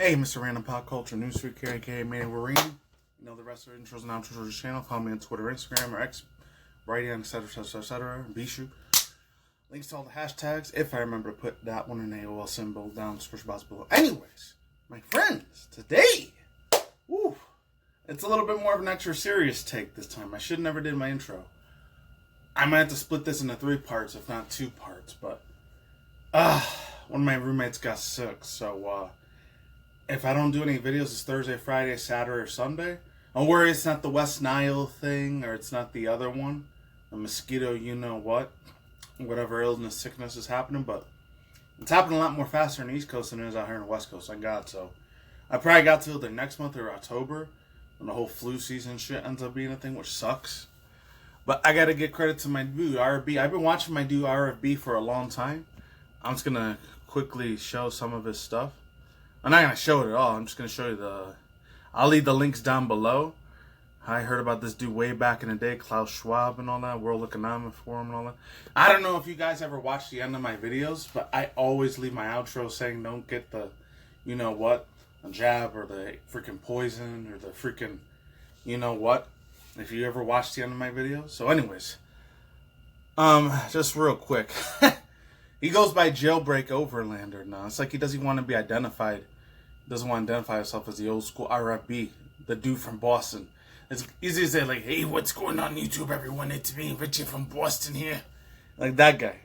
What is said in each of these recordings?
Hey, Mr. Random Pop Culture News Freak here, aka MannyTendoWolverine. You know the rest of the intros and outros of this channel. Follow me on Twitter, Instagram, or X, writing, etc. BeastDrama. Links to all the hashtags, if I remember to put that one in AOL symbol down in the description box below. Anyways, my friends, today, it's a little bit more of an extra serious take this time. I should never did my intro. I might have to split this into 3 parts, if not 2 parts, but one of my roommates got sick, so if I don't do any videos, it's Thursday, Friday, Saturday, or Sunday. Don't worry, it's not the West Nile thing, or it's not the other one. The mosquito, you know what. Whatever illness, sickness is happening, but it's happening a lot more faster on the East Coast than it is out here on the West Coast, thank God. So I probably got to either next month or October, when the whole flu season shit ends up being a thing, which sucks. But I gotta give credit to my dude, RFB. I've been watching my dude, RFB, for a long time. I'm just gonna quickly show some of his stuff. I'm not going to show it at all. I'm just going to show you I'll leave the links down below. I heard about this dude way back in the day, Klaus Schwab and all that, World Economic Forum and all that. I don't know if you guys ever watch the end of my videos, but I always leave my outro saying don't get the, you know what, a jab or the freaking poison or the freaking, you know what, if you ever watch the end of my videos. So anyways, just real quick. He goes by Jailbreak Overlander now. It's like he doesn't want to be identified. He doesn't want to identify himself as the old school RFB, the dude from Boston. It's easy to say like, hey, what's going on YouTube, everyone? It's me, Richie from Boston here. Like that guy.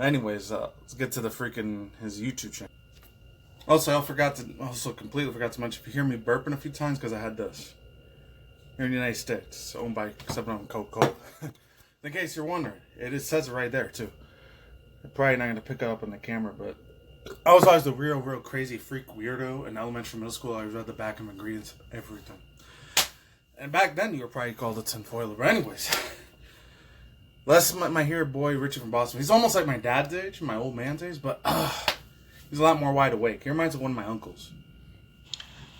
Anyways, let's get to the freaking, his YouTube channel. Also, completely forgot to mention, if you hear me burping a few times, because I had this. Here in the United States. It's owned by, except on Coca-Cola. In case you're wondering, it says it right there, too. I'm probably not going to pick it up on the camera, but I was always the real crazy freak weirdo in elementary, middle school. I read the back of ingredients of everything. And back then, you were probably called a tinfoiler. But anyways, that's my hero boy, Richie from Boston. He's almost like my dad's age, my old man's age, but he's a lot more wide awake. He reminds me of one of my uncles.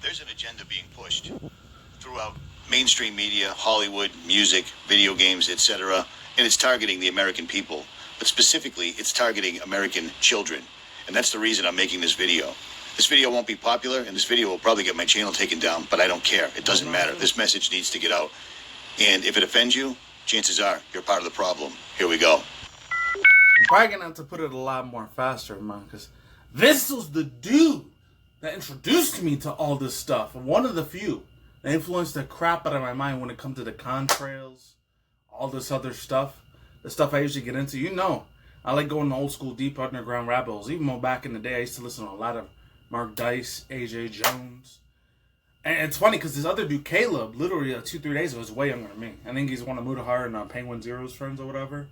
There's an agenda being pushed throughout mainstream media, Hollywood, music, video games, etc., and it's targeting the American people. But specifically, it's targeting American children. And that's the reason I'm making this video. This video won't be popular, and this video will probably get my channel taken down, but I don't care. It doesn't matter. This message needs to get out. And if it offends you, chances are you're part of the problem. Here we go. I'm probably going to have to put it a lot more faster, man, because this was the dude that introduced me to all this stuff. One of the few that influenced the crap out of my mind when it comes to the contrails, all this other stuff. The stuff I usually get into, you know, I like going to old school deep underground rabbit holes. Even though back in the day, I used to listen to a lot of Mark Dice, AJ Jones. And it's funny because this other dude, Caleb, literally 2-3 days ago, was way younger than me. I think he's one of Mudahar and Penguin Zero's friends or whatever.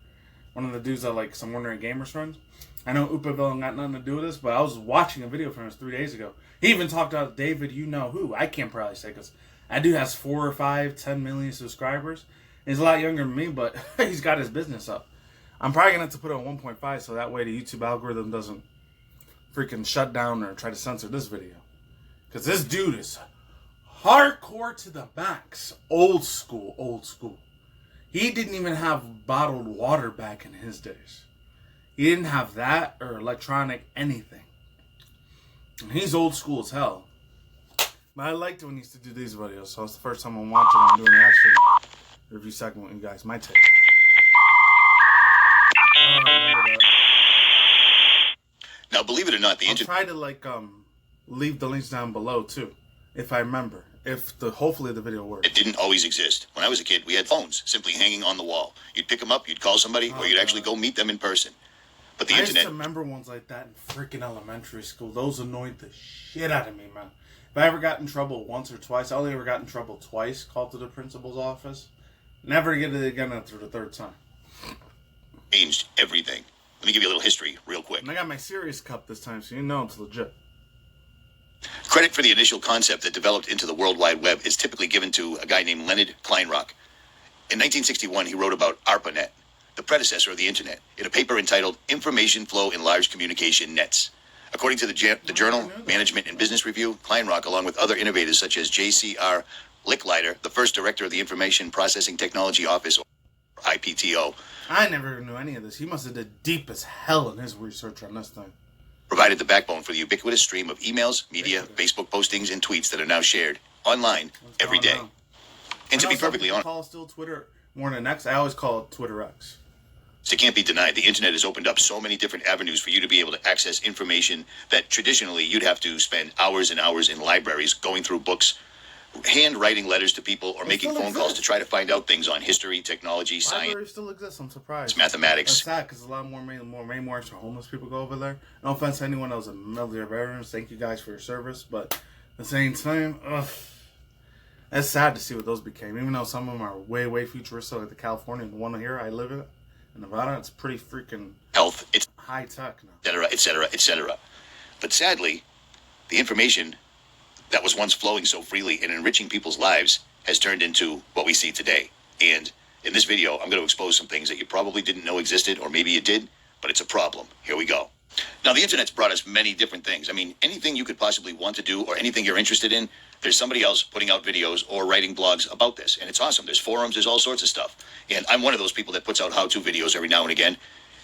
One of the dudes that like some Ordinary Gamers friends. I know Upaville got nothing to do with this, but I was watching a video from him 3 days ago. He even talked about David, you know who. I can't probably say because that dude has 4 or 5, 10 million subscribers. He's a lot younger than me, but he's got his business up. I'm probably going to have to put it on 1.5 so that way the YouTube algorithm doesn't freaking shut down or try to censor this video. Because this dude is hardcore to the max. Old school, old school. He didn't even have bottled water back in his days. He didn't have that or electronic anything. And he's old school as hell. But I liked it when he used to do these videos, so it's the first time I'm watching him doing an action review segment with you guys. My take. Now, believe it or not, I'll try to leave the links down below too, if I remember. Hopefully the video works. It didn't always exist. When I was a kid, we had phones simply hanging on the wall. You'd pick them up, you'd call somebody, or you'd actually go meet them in person. But the internet. I used to remember ones like that in freaking elementary school. Those annoyed the shit out of me, man. If I ever got in trouble once or twice, I only ever got in trouble twice. Called to the principal's office. Never get it again after the 3rd time. Changed everything. Let me give you a little history real quick. And I got my serious cup this time, so you know it's legit. Credit for the initial concept that developed into the World Wide Web is typically given to a guy named Leonard Kleinrock. In 1961, he wrote about ARPANET, the predecessor of the Internet, in a paper entitled Information Flow in Large Communication Nets. According to the journal Management and Business Review, Kleinrock, along with other innovators such as J.C.R. Licklider, the first director of the Information Processing Technology Office, or IPTO. I never knew any of this. He must have did deep as hell in his research on this thing. provided the backbone for the ubiquitous stream of emails, media, Facebook postings, and tweets that are now shared online every day. And to be perfectly honest, call still Twitter more than X. I always call it Twitter X. It can't be denied. The internet has opened up so many different avenues for you to be able to access information that traditionally you'd have to spend hours and hours in libraries going through books, handwriting letters to people, or making phone calls to try to find out things on history, technology, science. Libraries still exist. I'm surprised. Mathematics. It's sad because a lot more for homeless people go over there. No offense to anyone that was a military veterans. Thank you guys for your service, but at the same time, it's sad to see what those became. Even though some of them are way, way futuristic, like the California, the one here I live in Nevada, it's pretty freaking health. It's high tech now. Et cetera, et cetera, et cetera. But sadly, the information that was once flowing so freely and enriching people's lives has turned into what we see today. And in this video, I'm going to expose some things that you probably didn't know existed, or maybe you did, but it's a problem. Here we go. Now, the internet's brought us many different things. I mean, anything you could possibly want to do or anything you're interested in, there's somebody else putting out videos or writing blogs about this. And it's awesome. There's forums, there's all sorts of stuff. And I'm one of those people that puts out how-to videos every now and again.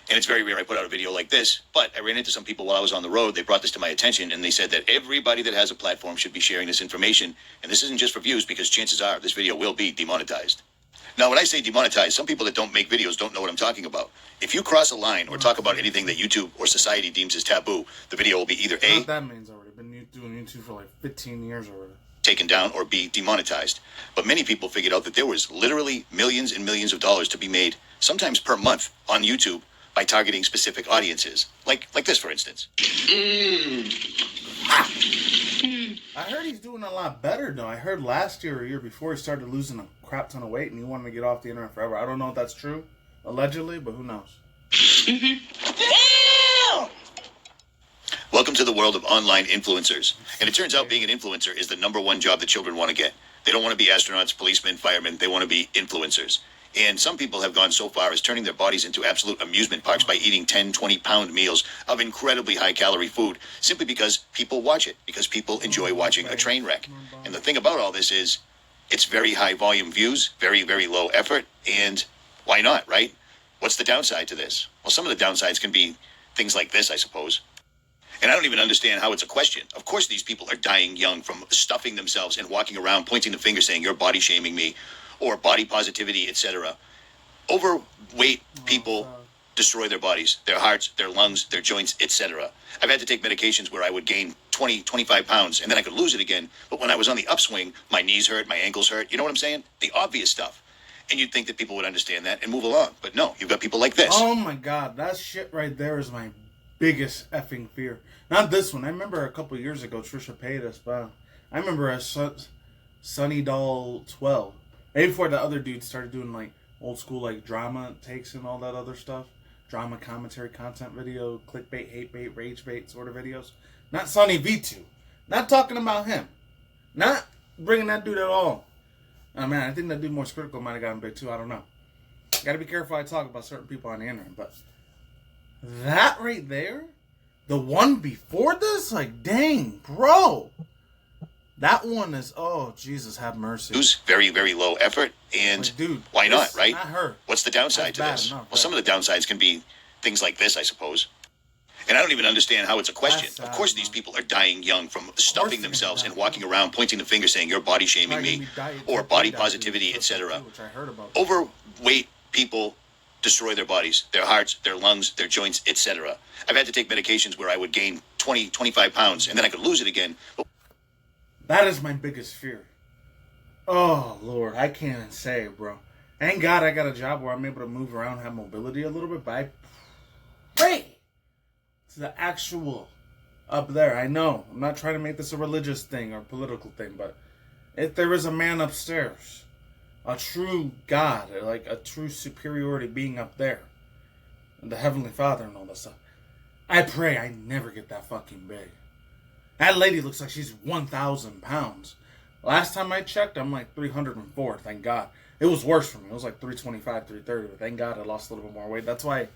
And it's very rare I put out a video like this. But I ran into some people while I was on the road. They brought this to my attention, and they said that everybody that has a platform should be sharing this information. And this isn't just for views, because chances are this video will be demonetized. Now, when I say demonetized, some people that don't make videos don't know what I'm talking about. If you cross a line or talk about anything that YouTube or society deems as taboo, the video will be either A, what that means already. Been doing YouTube for like 15 years already. Taken down, or B, demonetized. But many people figured out that there was literally millions and millions of dollars to be made, sometimes per month, on YouTube by targeting specific audiences. Like this, for instance. I heard he's doing a lot better, though. I heard last year or year before he started losing a crap ton of weight and he wanted to get off the internet forever. I don't know if that's true, allegedly, but who knows? Welcome to the world of online influencers. And it turns out being an influencer is the #1 job that children want to get. They don't want to be astronauts, policemen, firemen. They want to be influencers. And some people have gone so far as turning their bodies into absolute amusement parks by eating 10, 20-pound meals of incredibly high-calorie food simply because people watch it, because people enjoy watching a train wreck. And the thing about all this is it's very high-volume views, very, very low effort, and why not, right? What's the downside to this? Well, some of the downsides can be things like this, I suppose. And I don't even understand how it's a question. Of course these people are dying young from stuffing themselves and walking around pointing the finger saying, you're body shaming me, or body positivity, etc. Overweight people destroy their bodies, their hearts, their lungs, their joints, etc. I've had to take medications where I would gain 20, 25 pounds, and then I could lose it again. But when I was on the upswing, my knees hurt, my ankles hurt. You know what I'm saying? The obvious stuff. And you'd think that people would understand that and move along. But no, you've got people like this. Oh my God, that shit right there is my biggest effing fear. Not this one. I remember a couple years ago, Trisha paid us, but I remember a Sunny Doll 12. Maybe before the other dudes started doing like old school like drama takes and all that other stuff. Drama commentary, content video, clickbait, hate bait, rage bait sort of videos. Not Sonny V2. Not talking about him. Not bringing that dude at all. Oh man, I think that dude More Critical might have gotten big too. I don't know. Gotta be careful I talk about certain people on the internet. But that right there, the one before this, like dang, bro. That one is, oh, Jesus, have mercy. Very, very low effort, and like, dude, why not, right? Not her. What's the downside to this? Well, some of the downsides can be things like this, I suppose. And I don't even understand how it's a question. Of course these people are dying young from stuffing themselves and walking around pointing the finger saying, you're body shaming me, or body positivity, etc. Overweight people destroy their bodies, their hearts, their lungs, their joints, etc. I've had to take medications where I would gain 20, 25 pounds, and then I could lose it again. That is my biggest fear. Oh, Lord, I can't even say it, bro. Thank God I got a job where I'm able to move around, have mobility a little bit, but I pray to the actual up there. I know, I'm not trying to make this a religious thing or political thing, but if there is a man upstairs, a true God, like a true superiority being up there, and the Heavenly Father and all that stuff, I pray I never get that fucking big. That lady looks like she's 1,000 pounds. Last time I checked, I'm like 304, thank God. It was worse for me. It was like 325, 330, but thank God I lost a little bit more weight. That's why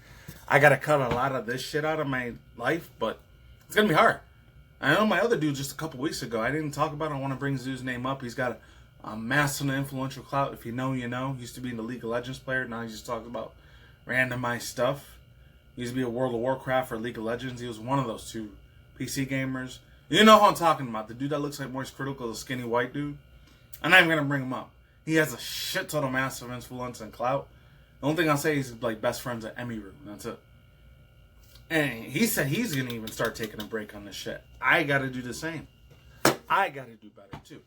I got to cut a lot of this shit out of my life, but it's going to be hard. I know my other dude just a couple weeks ago, I didn't talk about it. I want to bring his dude's name up. He's got a massive influential clout. If you know, you know. He used to be in the League of Legends player. Now he just talks about randomized stuff. He used to be a World of Warcraft or League of Legends. He was one of those two PC gamers. You know who I'm talking about. The dude that looks like Moist Critical, the skinny white dude. I'm not even going to bring him up. He has a shit ton of massive influence and clout. The only thing I'll say is like best friends at Emiru. That's it. And he said he's going to even start taking a break on this shit. I got to do the same. I got to do better too.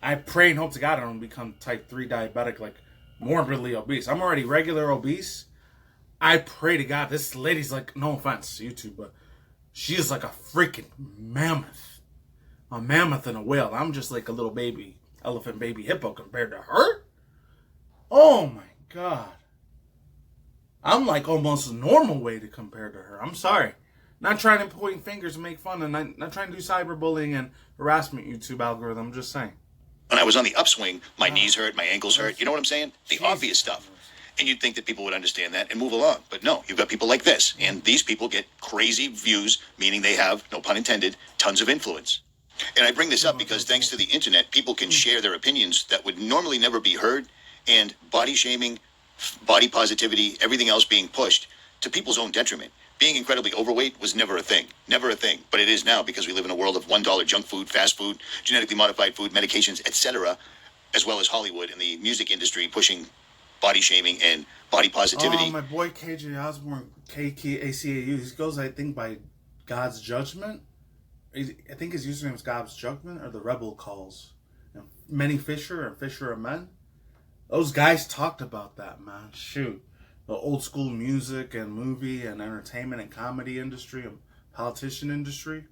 I pray and hope to God I don't become type 3 diabetic, like morbidly obese. I'm already regular obese. I pray to God this lady's like, no offense, YouTube, but she is like a freaking mammoth. A mammoth and a whale. I'm just like a little baby, elephant baby hippo compared to her. Oh my God. I'm like almost a normal way to compare to her. I'm sorry. Not trying to point fingers and make fun, and not trying to do cyberbullying and harassment YouTube algorithm. I'm just saying. When I was on the upswing, my knees hurt, my ankles hurt. You know what I'm saying? The obvious stuff. And you'd think that people would understand that and move along. But no, you've got people like this. And these people get crazy views, meaning they have, no pun intended, tons of influence. And I bring this up because thanks to the internet, people can share their opinions that would normally never be heard. And body shaming, body positivity, everything else being pushed to people's own detriment. Being incredibly overweight was never a thing. Never a thing. But it is now because we live in a world of $1 junk food, fast food, genetically modified food, medications, etc., as well as Hollywood and the music industry pushing body shaming and body positivity. Oh, my boy KJ Osborne, KKACAU, he goes, I think, by God's Judgment. I think his username is God's Judgment or the Rebel Calls. And Manny Fisher or Fisher of Men. Those guys talked about that, man. Shoot. The old school music and movie and entertainment and comedy industry and politician industry.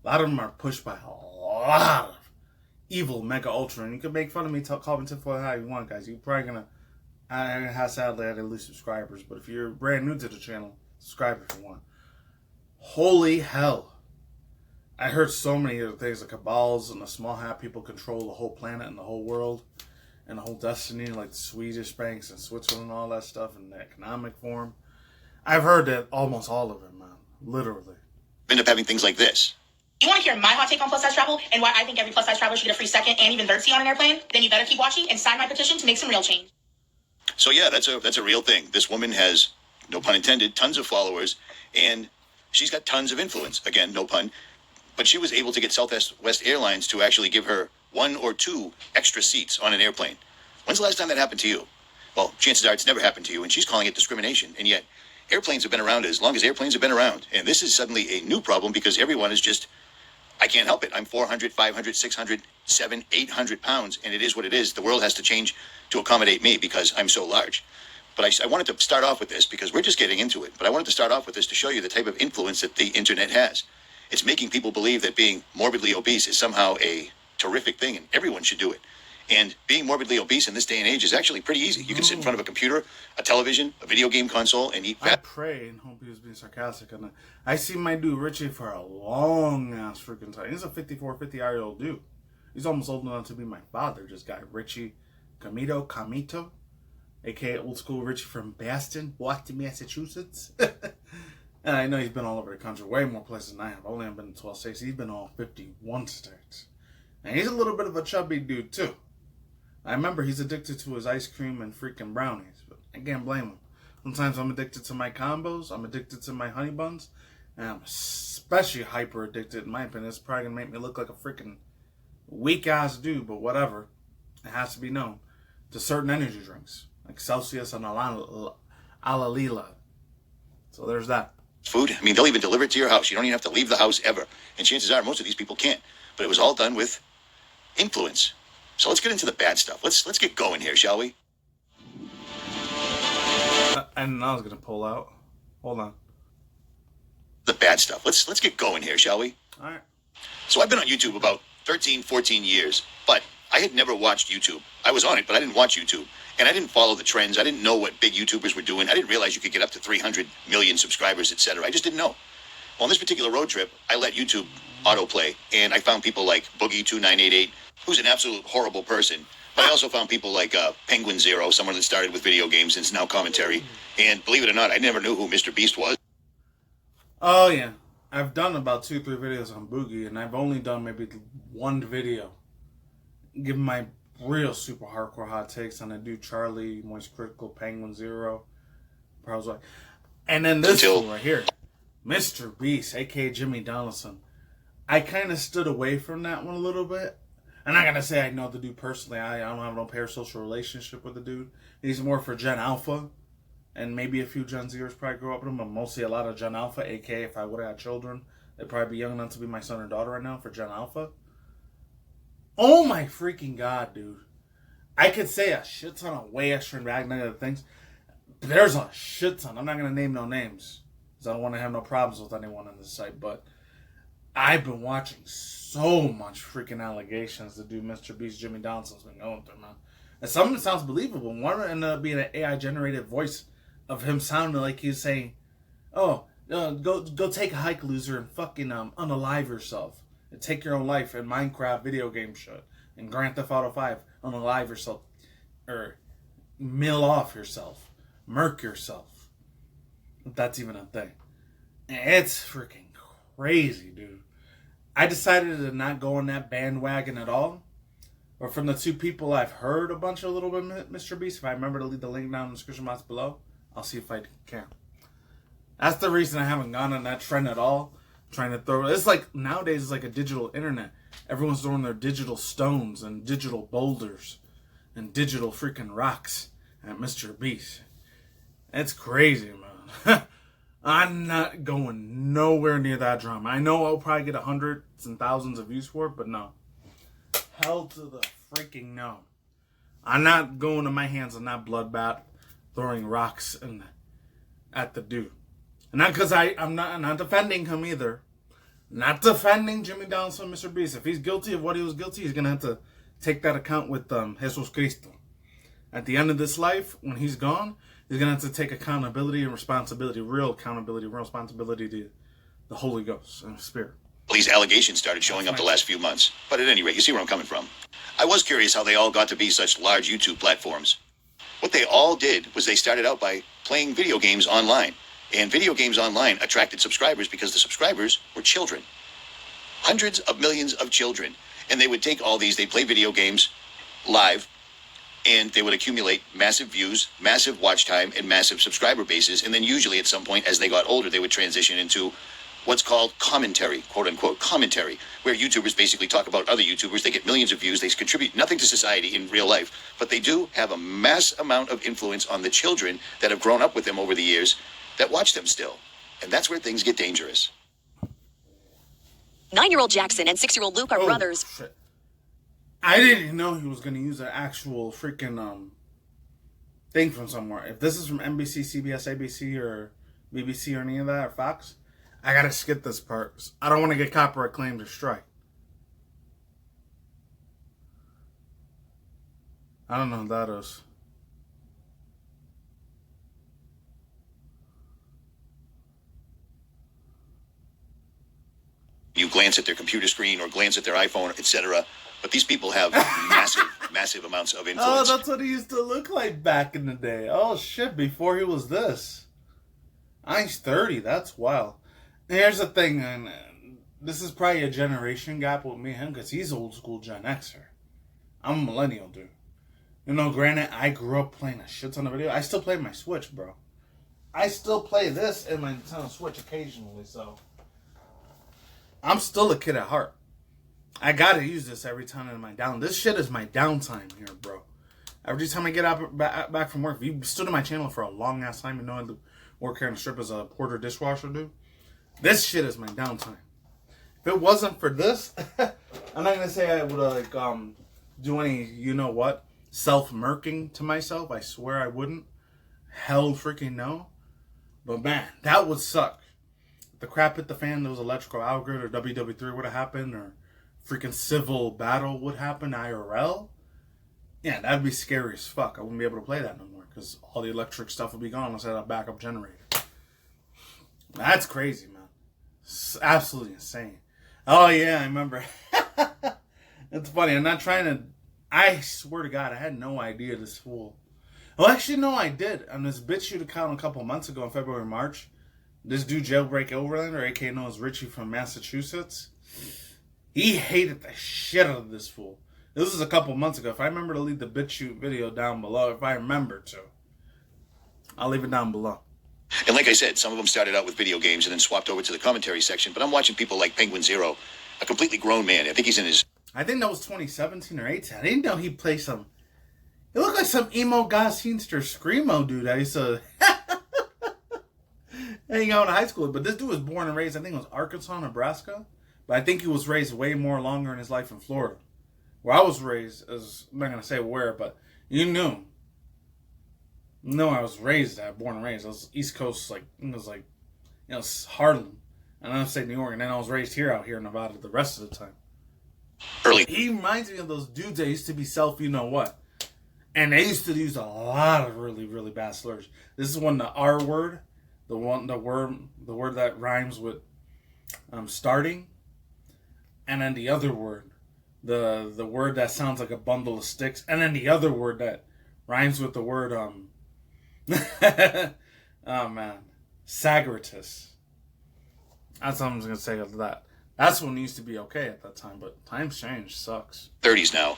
A lot of them are pushed by a lot of evil mega ultra. And you can make fun of me, call me tinfoil how you want, guys. You're probably going to, sadly, I had to lose subscribers. But if you're brand new to the channel, subscribe if you want. Holy hell. I heard so many other things. The cabals and the small hat people control the whole planet and the whole world. And the whole destiny, like the Swedish banks and Switzerland and all that stuff in the economic form. I've heard that almost all of it, man. Literally. End up having things like this. You want to hear my hot take on plus-size travel and why I think every plus-size traveler should get a free second and even third seat on an airplane? Then you better keep watching and sign my petition to make some real change. So yeah, that's a real thing. This woman has, no pun intended, tons of followers, and she's got tons of influence. Again, no pun. But she was able to get Southwest Airlines to actually give her 1 or 2 extra seats on an airplane. When's the last time that happened to you? Well, chances are it's never happened to you, and she's calling it discrimination. And yet, airplanes have been around as long as airplanes have been around. And this is suddenly a new problem because everyone is just, I can't help it. I'm 400, 500, 600, 700, 800 pounds, and it is what it is. The world has to change to accommodate me because I'm so large. But I wanted to start off with this because we're just getting into it. But I wanted to start off with this to show you the type of influence that the internet has. It's making people believe that being morbidly obese is somehow a terrific thing and everyone should do it. And being morbidly obese in this day and age is actually pretty easy. You can sit in front of a computer, a television, a video game console, and eat I pray and hope he was being sarcastic. And I see my dude Richie for a long ass freaking time. He's a 54, 50-year-old dude. He's almost old enough to be my father. Just got Richie Camito, aka old school Richie from Boston, Massachusetts. And I know he's been all over the country, way more places than I have. I've only been to 12 states. He's been all 51 states. And he's a little bit of a chubby dude too. I remember he's addicted to his ice cream and freaking brownies, but I can't blame him. Sometimes I'm addicted to my combos, I'm addicted to my honey buns, and I'm especially hyper addicted, in my opinion. It's probably gonna make me look like a freaking weak ass dude, but whatever. It has to be known. To certain energy drinks, like Celsius and Alalila. So there's that. Food, I mean, they'll even deliver it to your house. You don't even have to leave the house ever. And chances are most of these people can't. But it was all done with influence. So let's get into the bad stuff. Let's get going here, shall we? And I was gonna pull out. Hold on. The bad stuff. Let's get going here, shall we? All right. So I've been on YouTube about 13, 14 years, but I had never watched YouTube. I was on it, but I didn't watch YouTube. And I didn't follow the trends. I didn't know what big YouTubers were doing. I didn't realize you could get up to 300 million subscribers, etc. I just didn't know. Well, on this particular road trip, I let YouTube autoplay, and I found people like Boogie2988, who's an absolute horrible person. But I also found people like Penguin Zero, someone that started with video games and is now commentary. And believe it or not, I never knew who Mr. Beast was. Oh yeah, I've done about 2-3 videos on Boogie, and I've only done maybe 1 video. Give my real super hardcore hot takes on a dude Charlie, Moist Critical, Penguin Zero. Probably like, And then this fool right here, Mr. Beast, aka Jimmy Donaldson. I kind of stood away from that one a little bit. I'm not gonna say I know the dude personally. I don't have no parasocial relationship with the dude. He's more for Gen Alpha, and maybe a few Gen Zers probably grew up with him, but mostly a lot of Gen Alpha. aka if I would have had children, they'd probably be young enough to be my son or daughter right now for Gen Alpha. Oh my freaking god, dude! I could say a shit ton of way extra and rag negative things. But there's a shit ton. I'm not gonna name no names because I don't want to have no problems with anyone on this site, but I've been watching so much freaking allegations the dude Mr. Beast Jimmy Donaldson's been going through, man. And some of it sounds believable. One ended up being an AI generated voice of him sounding like he's saying, "Oh, go take a hike, loser, and fucking unalive yourself, and take your own life in Minecraft video game shit, and Grand Theft Auto 5, unalive yourself, or mill off yourself, murk yourself." If that's even a thing. It's freaking crazy, dude. I decided to not go on that bandwagon at all. But from the two people I've heard a bunch of little bit Mr. Beast, if I remember to leave the link down in the description box below, I'll see if I can. That's the reason I haven't gone on that trend at all. Trying to throw, it's like nowadays it's like a digital internet. Everyone's throwing their digital stones and digital boulders and digital freaking rocks at Mr. Beast. It's crazy, man. I'm not going nowhere near that drama. I know I'll probably get hundreds and thousands of views for it, but no. Hell to the freaking no. I'm not going to my hands on that bloodbath, throwing rocks at the dude. And not because I'm not defending him either. Not defending Jimmy Donaldson, Mr. Beast. If he's guilty of what he was guilty, he's going to have to take that account with Jesus Cristo. At the end of this life, when he's gone, he's going to have to take accountability and responsibility, real accountability, real responsibility to the Holy Ghost and Spirit. These allegations started showing up the last few months. But at any rate, you see where I'm coming from. I was curious how they all got to be such large YouTube platforms. What they all did was they started out by playing video games online. And video games online attracted subscribers because the subscribers were children. Hundreds of millions of children. And they would take all these, they'd play video games live, and they would accumulate massive views, massive watch time, and massive subscriber bases. And then usually at some point, as they got older, they would transition into what's called commentary, quote unquote commentary, where YouTubers basically talk about other YouTubers. They get millions of views. They contribute nothing to society in real life, but they do have a mass amount of influence on the children that have grown up with them over the years that watch them still. And that's where things get dangerous. 9-year-old Jackson and 6-year-old Luke are brothers. Shit. I didn't even know he was going to use an actual freaking thing from somewhere. If this is from NBC, CBS, ABC, or BBC, or any of that, or Fox, I gotta skip this part. I don't want to get copyright claimed or strike. I don't know who that is. You glance at their computer screen or glance at their iPhone, etc. But these people have massive amounts of influence. Oh, that's what he used to look like back in the day. Oh, shit, before he was this. He's 30, that's wild. Here's the thing, and this is probably a generation gap with me and him, because he's old school Gen Xer. I'm a millennial, dude. You know, granted, I grew up playing a shit ton of video. I still play my Switch, bro. I still play this in my Nintendo Switch occasionally, so I'm still a kid at heart. I gotta use this every time in my down. This shit is my downtime here, bro. Every time I get back from work, if you stood in my channel for a long ass time, you know I work here on the strip as a porter dishwasher, dude. This shit is my downtime. If it wasn't for this, I'm not gonna say I would do any, you know what, self-murking to myself. I swear I wouldn't. Hell freaking no. But man, that would suck. If the crap hit the fan, there was electrical outgrid or WW3 would have happened, or freaking civil battle would happen IRL. Yeah, that'd be scary as fuck. I wouldn't be able to play that no more because all the electric stuff would be gone unless I had a backup generator. That's crazy, man. It's absolutely insane. Oh, yeah, I remember. It's funny. I'm not trying to... I swear to God, I had no idea this fool... Well, actually, no, I did. On this BitChute account a couple months ago in February, March, this dude, Jailbreak Overlander, aka known as Richie from Massachusetts, he hated the shit out of this fool. This was a couple months ago. If I remember to leave the BitChute video down below, if I remember to, I'll leave it down below. And like I said, some of them started out with video games and then swapped over to the commentary section. But I'm watching people like Penguin Zero, a completely grown man. I think he's in his... I think that was 2017 or 18. I didn't know he played some... It looked like some emo goth-scenester screamo dude I used to hang out in high school. But this dude was born and raised, I think it was Arkansas, Nebraska. But I think he was raised way more longer in his life in Florida. Where I was raised, I'm not going to say where, but you knew. No, I was raised at, born and raised. I was East Coast, like, it was like, you know, Harlem. And then I say New York, and then I was raised here out here in Nevada the rest of the time. Early. He reminds me of those dudes that used to be self-you-know-what. And they used to use a lot of really, really bad slurs. This is one, the R word, the word that rhymes with starting, and then the other word, the word that sounds like a bundle of sticks, and then the other word that rhymes with the word oh man, sagritus. That's what I'm gonna say of that. That's when it used to be okay at that time, but times change. Sucks. 30s now.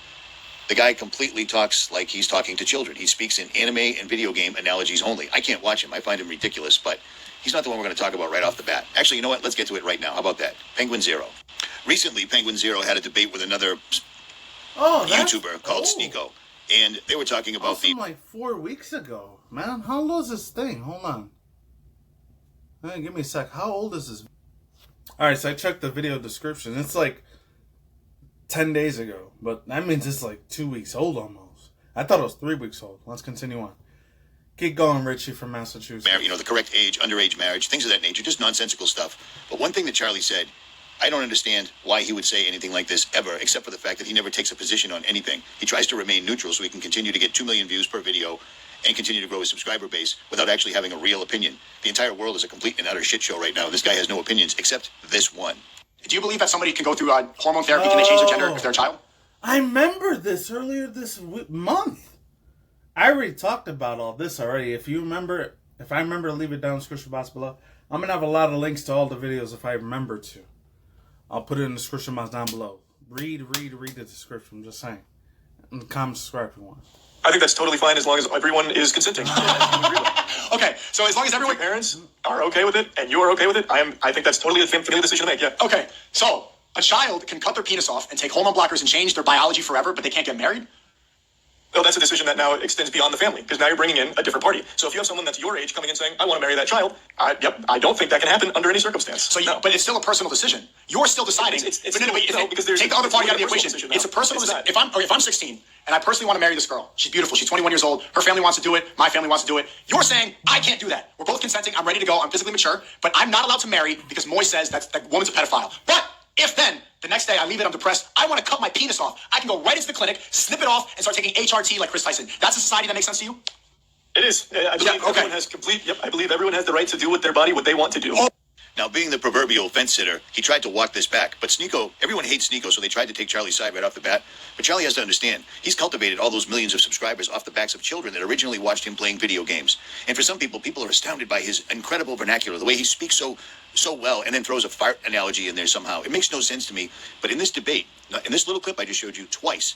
The guy completely talks like he's talking to children. He speaks in anime and video game analogies only. I can't watch him. I find him ridiculous, but he's not the one we're going to talk about right off the bat. Actually, you know what? Let's get to it right now. How about that? Penguin Zero. Recently, Penguin Zero had a debate with another YouTuber called Sneeko, and they were talking about like 4 weeks ago. Man, how old is this thing? Hold on. Hey, give me a sec. How old is this? Alright, so I checked the video description. It's like 10 days ago, but that means it's like 2 weeks old almost. I thought it was 3 weeks old. Let's continue on. Keep going, Richie from Massachusetts. You know, the correct age, underage marriage, things of that nature, just nonsensical stuff. But one thing that Charlie said, I don't understand why he would say anything like this ever, except for the fact that he never takes a position on anything. He tries to remain neutral so he can continue to get 2 million views per video and continue to grow his subscriber base without actually having a real opinion. The entire world is a complete and utter shit show right now. This guy has no opinions except this one. Do you believe that somebody can go through hormone therapy? Can they change their gender if they're a child? I remember this earlier this month. I already talked about all this already. If you remember, if I remember, leave it down in the description box below. I'm going to have a lot of links to all the videos if I remember to. I'll put it in the description box down below. Read the description. I'm just saying. And comment, subscribe if you want. I think that's totally fine as long as everyone is consenting. Okay, so as long as everyone... Parents are okay with it, and you are okay with it, I think that's totally a family decision to make, yeah. Okay, so a child can cut their penis off and take hormone blockers and change their biology forever, but they can't get married? Well, that's a decision that now extends beyond the family, because now you're bringing in a different party. So if you have someone that's your age coming in saying, I want to marry that child, I don't think that can happen under any circumstance. So but it's still a personal decision. You're still deciding. Because there's... Take the other party out of the equation. It's a personal decision. If I'm 16 and I personally want to marry this girl, she's beautiful, she's 21 years old, her family wants to do it, my family wants to do it, you're saying, I can't do that. We're both consenting, I'm ready to go, I'm physically mature, but I'm not allowed to marry because Moy says that woman's a pedophile. But if then, the next day I leave it, I'm depressed, I want to cut my penis off, I can go right into the clinic, snip it off, and start taking HRT like Chris Tyson. That's a society that makes sense to you? It is. I believe everyone has I believe everyone has the right to do with their body what they want to do. Oh. Now, being the proverbial fence sitter, he tried to walk this back. But Sneeko, everyone hates Sneeko, so they tried to take Charlie's side right off the bat. But Charlie has to understand, he's cultivated all those millions of subscribers off the backs of children that originally watched him playing video games. And for some people are astounded by his incredible vernacular, the way he speaks so well, and then throws a fart analogy in there somehow. It makes no sense to me. But in this debate, in this little clip I just showed you twice,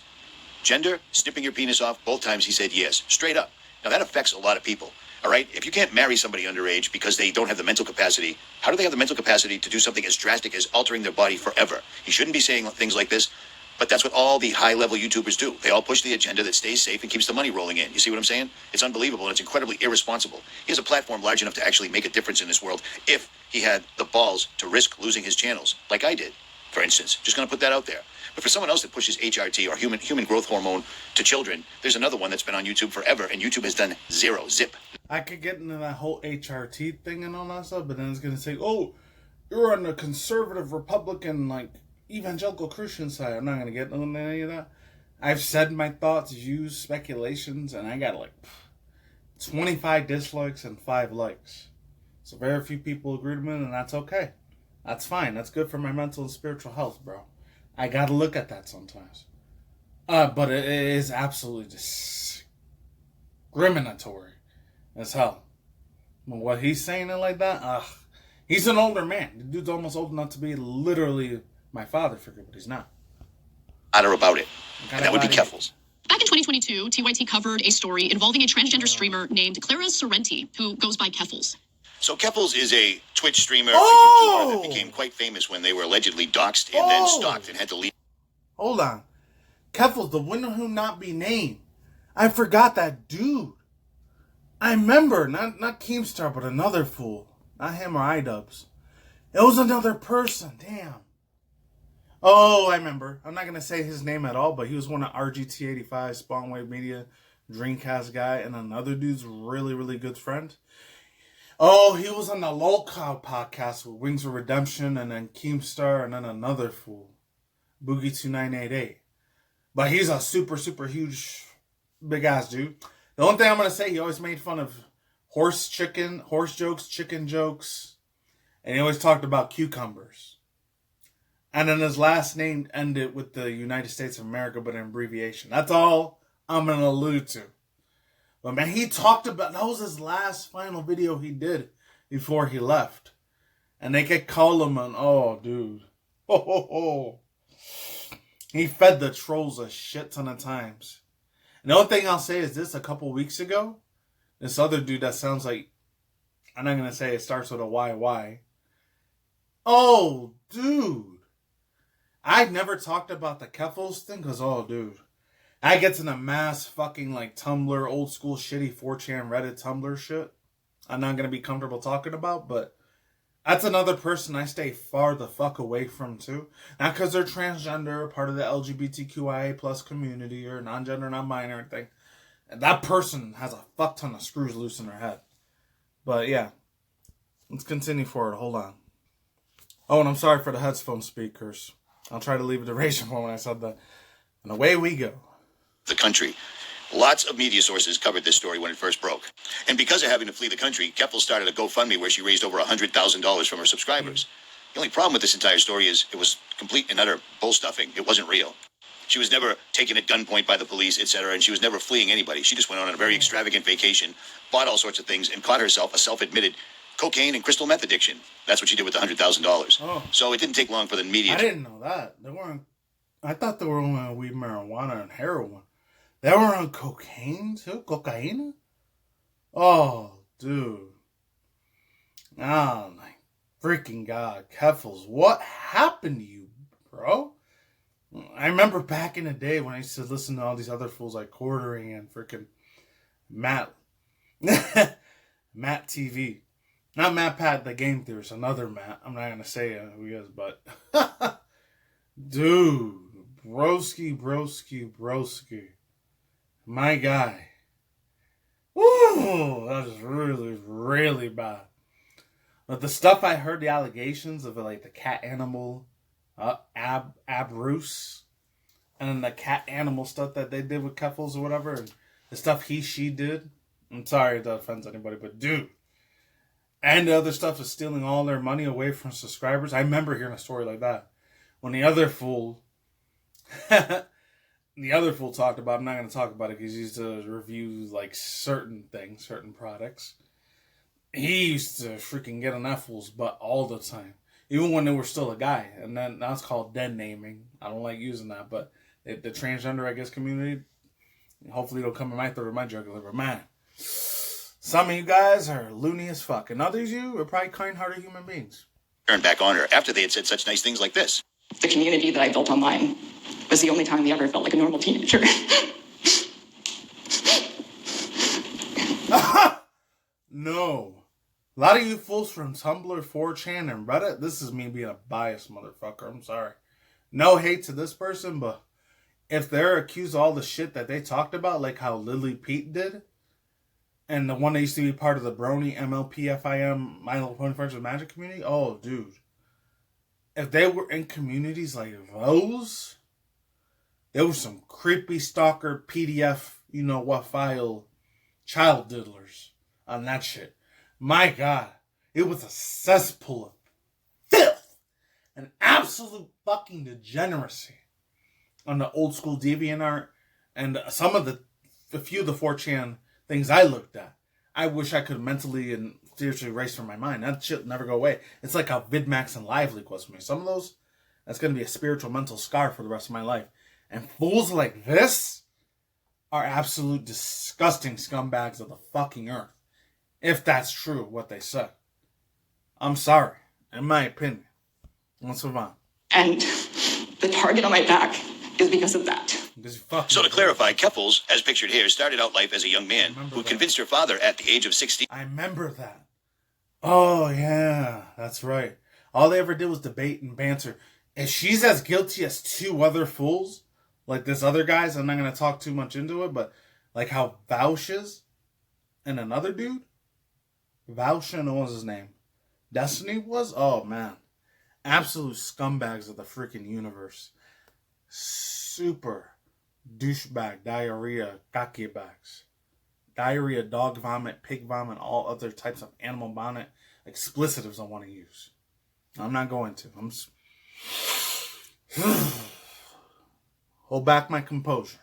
gender, snipping your penis off, both times he said yes, straight up. Now, that affects a lot of people. All right, if you can't marry somebody underage because they don't have the mental capacity, how do they have the mental capacity to do something as drastic as altering their body forever? He shouldn't be saying things like this, but that's what all the high-level YouTubers do. They all push the agenda that stays safe and keeps the money rolling in. You see what I'm saying? It's unbelievable, and it's incredibly irresponsible. He has a platform large enough to actually make a difference in this world if he had the balls to risk losing his channels, like I did, for instance. Just going to put that out there. But for someone else that pushes HRT or human growth hormone to children, there's another one that's been on YouTube forever, and YouTube has done zero, zip. I could get into that whole HRT thing and all that stuff, but then it's going to say, oh, you're on the conservative Republican, like, evangelical Christian side. I'm not going to get into any of that. I've said my thoughts, views, speculations, and I got like 25 dislikes and 5 likes. So very few people agree with me, and that's okay. That's fine. That's good for my mental and spiritual health, bro. I got to look at that sometimes. But it is absolutely discriminatory as hell. What he's saying it like that, he's an older man. The dude's almost old enough to be literally my father figure, but he's not. Utter about it. And that would be Keffle's. Back in 2022, TYT covered a story involving a transgender streamer named Clara Sorrenti, who goes by Keffles. So Keffles is a Twitch streamer, Oh! a YouTuber that became quite famous when they were allegedly doxxed and then stalked and had to leave. Hold on. Keffle's the winner who not be named. I forgot that dude. I remember, not Keemstar, but another fool. Not him or iDubbbz. It was another person, damn. Oh, I remember. I'm not going to say his name at all, but he was one of RGT85, Spawnwave Media, Dreamcast guy, and another dude's really, really good friend. Oh, he was on the Lolcow podcast with Wings of Redemption, and then Keemstar, and then another fool, Boogie2988. But he's a super, super huge, big-ass dude. The only thing I'm going to say, he always made fun of horse jokes, chicken jokes, and he always talked about cucumbers. And then his last name ended with the United States of America, but an abbreviation. That's all I'm going to allude to. But man, he talked about, that was his last final video he did before he left. And they could call him an, oh, dude. He fed the trolls a shit ton of times. And the only thing I'll say is this, a couple weeks ago, this other dude that sounds like, I'm not going to say it starts with a YY. Oh, dude. I'd never talked about the Keffles thing because, oh, dude. I gets in a mass fucking like Tumblr, old school shitty 4chan Reddit Tumblr shit. I'm not going to be comfortable talking about, but that's another person I stay far the fuck away from too. Not because they're transgender, part of the LGBTQIA plus community, or non-gender, non-binary or anything. And that person has a fuck ton of screws loose in their head. But yeah, let's continue forward. Hold on. Oh, and I'm sorry for the headphone speakers. I'll try to leave a duration for when I said that. And away we go. The country. Lots of media sources covered this story when it first broke. And because of having to flee the country, Keffle started a GoFundMe where she raised over $100,000 from her subscribers. The only problem with this entire story is it was complete and utter bull stuffing. It wasn't real. She was never taken at gunpoint by the police, etc., and she was never fleeing anybody. She just went on a very extravagant vacation, bought all sorts of things, and caught herself a self-admitted cocaine and crystal meth addiction. That's what she did with the $100,000. Oh. So it didn't take long for the media. I didn't know that. They weren't. I thought they were only on weed, marijuana, and heroin. They were on cocaine too? Cocaine? Oh, dude. Oh, my freaking God. Keffles, what happened to you, bro? I remember back in the day when I used to listen to all these other fools like Quartering and freaking Matt. Matt TV. Not Matt Pat, the game theorist. Another Matt. I'm not going to say who he is, but... Dude. Broski. My guy. Woo! That was really, really bad. But the stuff I heard, the allegations of like the cat animal, Abrus, and then the cat animal stuff that they did with Keffles or whatever, and the stuff she did. I'm sorry if that offends anybody, but dude. And the other stuff is stealing all their money away from subscribers. I remember hearing a story like that. When the other fool... the other fool talked about, I'm not going to talk about it because he used to review like certain things, certain products. He used to freaking get on that fool's butt all the time. Even when they were still a guy. And then that's called dead naming. I don't like using that, but the transgender, I guess, community, hopefully it'll come in my throat or my jugular. But man, some of you guys are loony as fuck. And others of you are probably kind-hearted human beings. Turned back on her after they had said such nice things like this. The community that I built online was the only time I ever felt like a normal teenager. No. A lot of you fools from Tumblr, 4chan, and Reddit, this is me being a biased motherfucker. I'm sorry. No hate to this person, but if they're accused of all the shit that they talked about, like how Lily Pete did, and the one that used to be part of the Brony, MLP, FIM, My Little Pony Friends with Magic community, oh, dude. If they were in communities like those, there was some creepy stalker PDF, you know what file, child diddlers on that shit. My God, it was a cesspool of filth and absolute fucking degeneracy on the old school DeviantArt and some of the few of the 4chan things I looked at. I wish I could mentally and seriously erase from my mind. That shit never go away. It's like how VidMax and LiveLeak was for me. Some of those, that's going to be a spiritual mental scar for the rest of my life. And fools like this are absolute disgusting scumbags of the fucking earth. If that's true, what they said. I'm sorry. In my opinion. Let's move on. And the target on my back is because of that. So to clarify, Keffles, as pictured here, started out life as a young man who convinced her father at the age of 16. I remember that. Oh, yeah. That's right. All they ever did was debate and banter. If she's as guilty as two other fools, like this other guy's, I'm not going to talk too much into it, but like how Vaush is and another dude, Vaush and what was his name? Destiny was? Oh, man. Absolute scumbags of the freaking universe. Super douchebag, diarrhea, kake bags. Diarrhea, dog vomit, pig vomit, all other types of animal vomit explicitives I want to use. I'm not going to. Hold back my composure.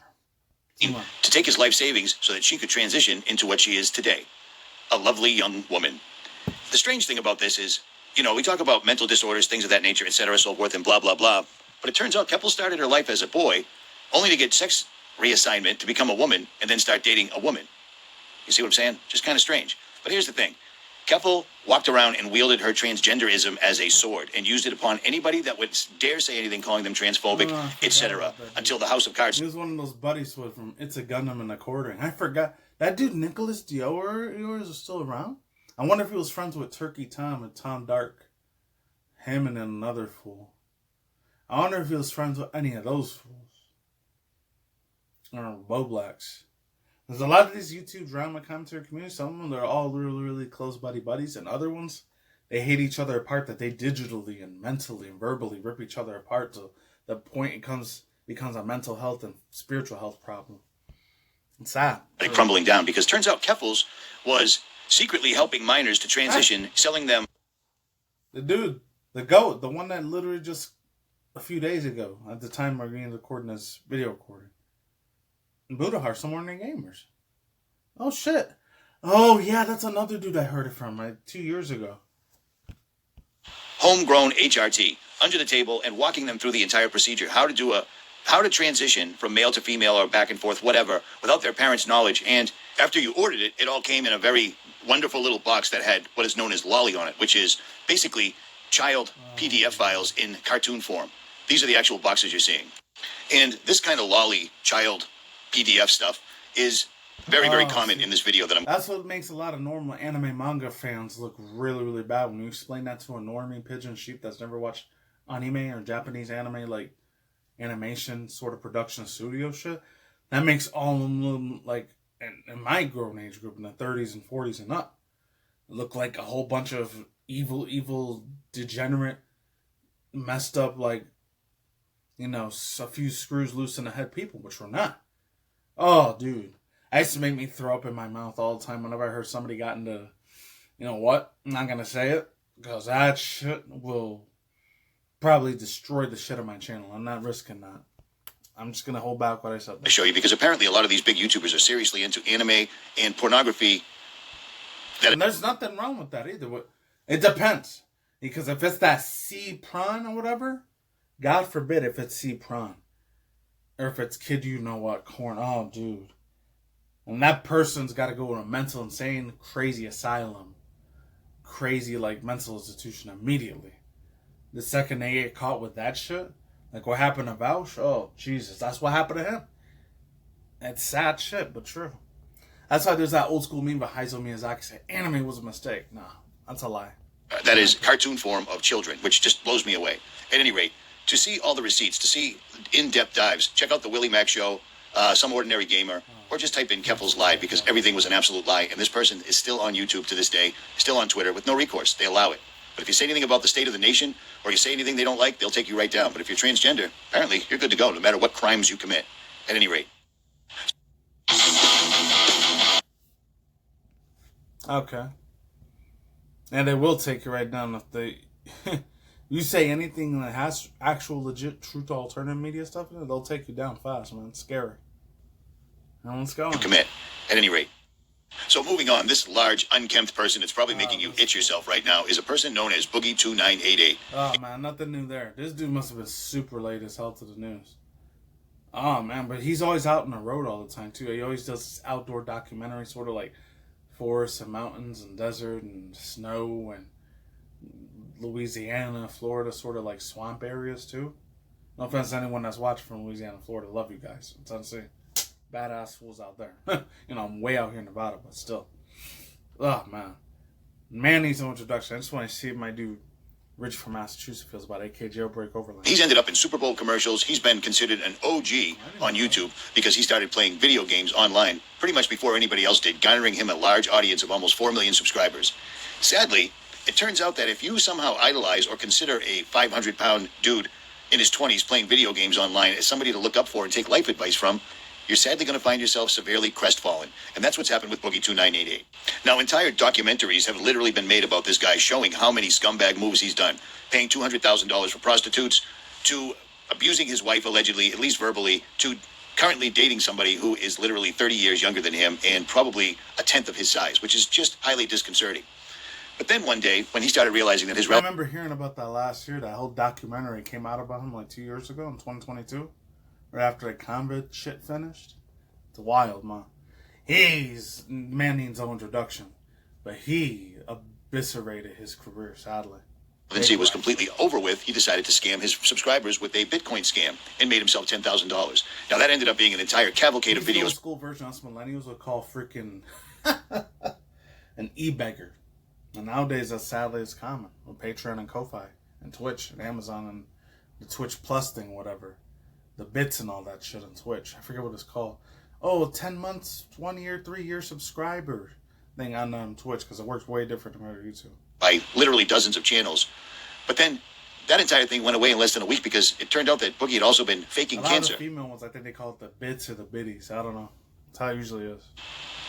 To take his life savings so that she could transition into what she is today. A lovely young woman. The strange thing about this is, you know, we talk about mental disorders, things of that nature, etc., so forth, and blah, blah, blah. But it turns out Keffle started her life as a boy, only to get sex reassignment to become a woman and then start dating a woman. You see what I'm saying? Just kind of strange. But here's the thing. Keffle walked around and wielded her transgenderism as a sword and used it upon anybody that would dare say anything, calling them transphobic, etc., until the House of Cards. He was one of those buddies from It's a Gundam and a Quartering. I forgot. That dude, Nicholas Dior, is still around? I wonder if he was friends with Turkey Tom and Tom Dark. Him and another fool. I wonder if he was friends with any of those fools. Or Boblacks. There's a lot of these YouTube drama commentary communities. Some of them, they're all really, really close buddies. And other ones, they hate each other apart, that they digitally and mentally and verbally rip each other apart to the point it becomes a mental health and spiritual health problem. It's sad. Crumbling down, because turns out Keffles was secretly helping minors to transition, selling them. The dude, the GOAT, the one that literally just a few days ago, at the time we're being recording this video recording, Budahar, somewhere in the gamers. Oh shit. Oh yeah, that's another dude I heard it from like 2 years ago. Homegrown HRT, under the table, and walking them through the entire procedure, how to transition from male to female or back and forth, whatever, without their parents' knowledge. And after you ordered it, it all came in a very wonderful little box that had what is known as lolly on it, which is basically child PDF files in cartoon form. These are the actual boxes you're seeing. And this kind of lolly child PDF stuff is very, very common in this video that I'm... That's what makes a lot of normal anime manga fans look really, really bad. When you explain that to a normie pigeon sheep that's never watched anime or Japanese anime, like animation sort of production studio shit, that makes all of them, like, in my grown age group, in the 30s and 40s and up, look like a whole bunch of evil, degenerate, messed up, like, you know, a few screws loose in the head people, which we're not. Oh, dude. That used to make me throw up in my mouth all the time whenever I heard somebody got into, you know what? I'm not going to say it, because that shit will probably destroy the shit of my channel. I'm not risking that. I'm just going to hold back what I said. I show you, because apparently a lot of these big YouTubers are seriously into anime and pornography. And there's nothing wrong with that either. It depends. Because if it's that C prawn or whatever, God forbid if it's C prawn. Or if it's kid you know what corn. Oh, dude. And that person's got to go to a mental insane, crazy asylum. Crazy, like, mental institution immediately. The second they get caught with that shit, like what happened to Vaush, oh, Jesus, that's what happened to him. It's sad shit, but true. That's why there's that old school meme by Hayao Miyazaki saying, anime was a mistake. Nah, that's a lie. That is cartoon form of children, which just blows me away. At any rate, to see all the receipts, to see in-depth dives, check out the Willie Mac Show, Some Ordinary Gamer, or just type in Keffle's lie, because everything was an absolute lie. And this person is still on YouTube to this day, still on Twitter with no recourse. They allow it. But if you say anything about the state of the nation, or you say anything they don't like, they'll take you right down. But if you're transgender, apparently you're good to go, no matter what crimes you commit. At any rate. Okay. And they will take you right down if they... you say anything that has actual legit truth alternative media stuff, they'll take you down fast, man. It's scary. And let's go. Commit. At any rate. So moving on, this large, unkempt person that's probably making you itch yourself right now is a person known as Boogie2988. Oh, man, nothing new there. This dude must have been super late as hell to the news. Oh, man, but he's always out on the road all the time, too. He always does this outdoor documentary, sort of like forests and mountains and desert and snow and Louisiana, Florida, sort of like swamp areas too. No offense to anyone that's watching from Louisiana, Florida. Love you guys. It's Tennessee. Badass fools out there. You know, I'm way out here in Nevada, but still. Oh, man. Man needs no introduction. I just want to see if my dude Richie from Massachusetts feels about AK Jailbreak Overlander. He's ended up in Super Bowl commercials. He's been considered an OG on YouTube because he started playing video games online pretty much before anybody else did, garnering him a large audience of almost 4 million subscribers. Sadly, it turns out that if you somehow idolize or consider a 500-pound dude in his 20s playing video games online as somebody to look up for and take life advice from, you're sadly going to find yourself severely crestfallen. And that's what's happened with Boogie2988. Now, entire documentaries have literally been made about this guy showing how many scumbag moves he's done. Paying $200,000 for prostitutes, to abusing his wife allegedly, at least verbally, to currently dating somebody who is literally 30 years younger than him and probably a tenth of his size, which is just highly disconcerting. But then one day, when he started realizing that his... I remember hearing about that last year. That whole documentary came out about him like 2 years ago in 2022. Right after the combat shit finished. It's wild, man. Man needs no introduction. But he eviscerated his career, sadly. Since he was completely over with, he decided to scam his subscribers with a Bitcoin scam and made himself $10,000. Now, that ended up being an entire cavalcade of videos. Old school version us millennials would call freaking an e-beggar. And nowadays, that sadly is common. With Patreon and Ko-Fi and Twitch and Amazon and the Twitch Plus thing, whatever. The bits and all that shit on Twitch. I forget what it's called. Oh, 10 months, 1 year, 3 year subscriber thing on Twitch, because it works way different compared to YouTube. By literally dozens of channels. But then that entire thing went away in less than a week because it turned out that Boogie had also been faking cancer. A lot of the female ones, I think they call it the bits or the biddies. I don't know. That's how it usually is.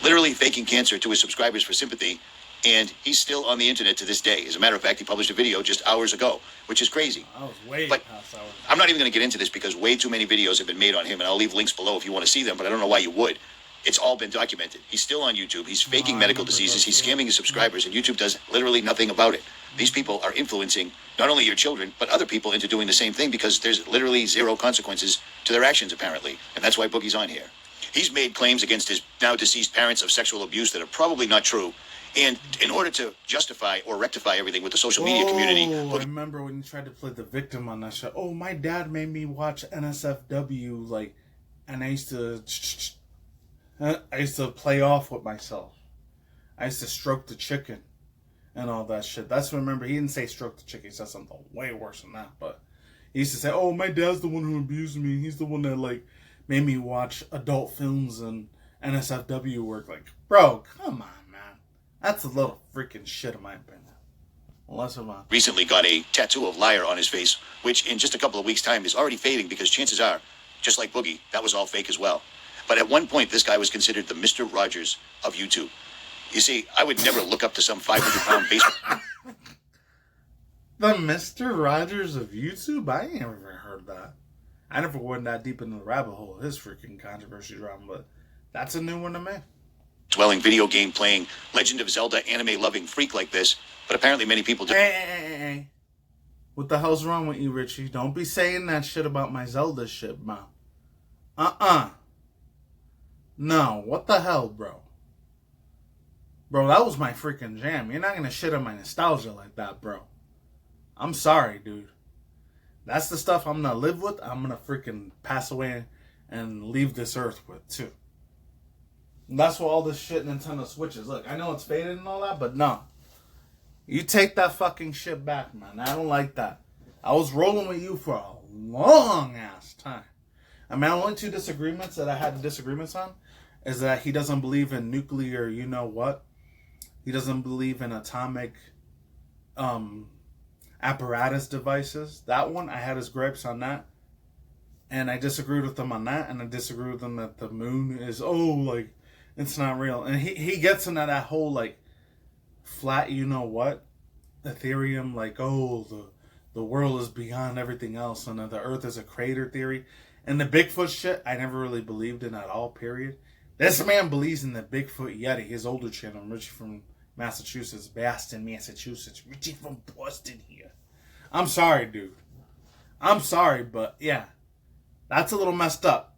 Literally faking cancer to his subscribers for sympathy. And he's still on the internet to this day. As a matter of fact, he published a video just hours ago, which is crazy. I was way but past hours. I'm not even going to get into this because way too many videos have been made on him, and I'll leave links below if you want to see them, but I don't know why you would. It's all been documented. He's still on YouTube. He's faking medical diseases. He's scamming his subscribers, and YouTube does literally nothing about it. These people are influencing not only your children, but other people into doing the same thing because there's literally zero consequences to their actions, apparently. And that's why Boogie's on here. He's made claims against his now deceased parents of sexual abuse that are probably not true. And in order to justify or rectify everything with the social media community... I remember when you tried to play the victim on that show. Oh, my dad made me watch NSFW, like, and I used to play off with myself. I used to stroke the chicken and all that shit. That's what I remember. He didn't say stroke the chicken. He said something way worse than that. But he used to say, oh, my dad's the one who abused me. He's the one that, like, made me watch adult films and NSFW work. Like, bro, come on. That's a little freaking shit in my opinion. Unless I'm not. Recently got a tattoo of liar on his face, which in just a couple of weeks' time is already fading because chances are, just like Boogie, that was all fake as well. But at one point, this guy was considered the Mr. Rogers of YouTube. You see, I would never look up to some 500-pound baseball. The Mr. Rogers of YouTube? I ain't never heard that. I never went that deep into the rabbit hole of his freaking controversy drama, but that's a new one to me. Dwelling video game playing, Legend of Zelda anime loving freak like this, but apparently many people do. Hey. What the hell's wrong with you, Richie? Don't be saying that shit about my Zelda shit, man. No, what the hell, bro? Bro, that was my freaking jam. You're not gonna shit on my nostalgia like that, bro. I'm sorry, dude. That's the stuff I'm gonna live with. I'm gonna freaking pass away and leave this earth with, too. That's what all this shit Nintendo Switch is. Look, I know it's faded and all that, but no. You take that fucking shit back, man. I don't like that. I was rolling with you for a long-ass time. I mean, only two disagreements that I had disagreements on is that he doesn't believe in nuclear, you know what? He doesn't believe in atomic apparatus devices. That one, I had his gripes on that. And I disagreed with him on that. And I disagreed with him that the moon is, like... It's not real. And he gets into that whole, like, flat, you know what? Ethereum, like, the world is beyond everything else. And the earth is a crater theory. And the Bigfoot shit, I never really believed in at all, period. This man believes in the Bigfoot Yeti, his older channel, Richie from Massachusetts, Boston, Massachusetts. Richie from Boston here. I'm sorry, dude. I'm sorry, but, yeah. That's a little messed up.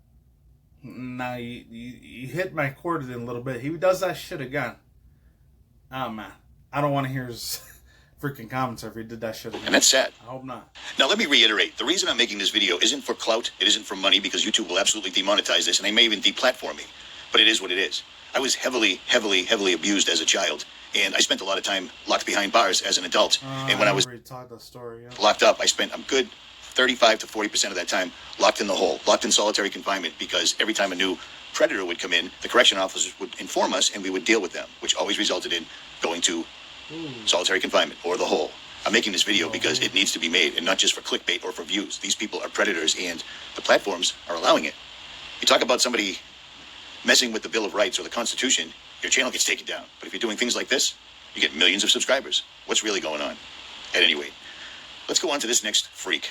Now, you hit my chord a little bit. He does that shit again. Oh, man. I don't want to hear his freaking comments if he did that shit again. And that's sad. I hope not. Now, let me reiterate. The reason I'm making this video isn't for clout. It isn't for money, because YouTube will absolutely demonetize this, and they may even deplatform me. But it is what it is. I was heavily abused as a child, and I spent a lot of time locked behind bars as an adult. And when I was locked up, I spent a good 35 to 40% of that time locked in the hole, locked in solitary confinement, because every time a new predator would come in, the correction officers would inform us, and we would deal with them, which always resulted in going to solitary confinement or the hole. I'm making this video because it needs to be made, and not just for clickbait or for views. These people are predators, and the platforms are allowing it. You talk about somebody messing with the Bill of Rights or the Constitution, your channel gets taken down. But if you're doing things like this, you get millions of subscribers. What's really going on? At any rate, let's go on to this next freak.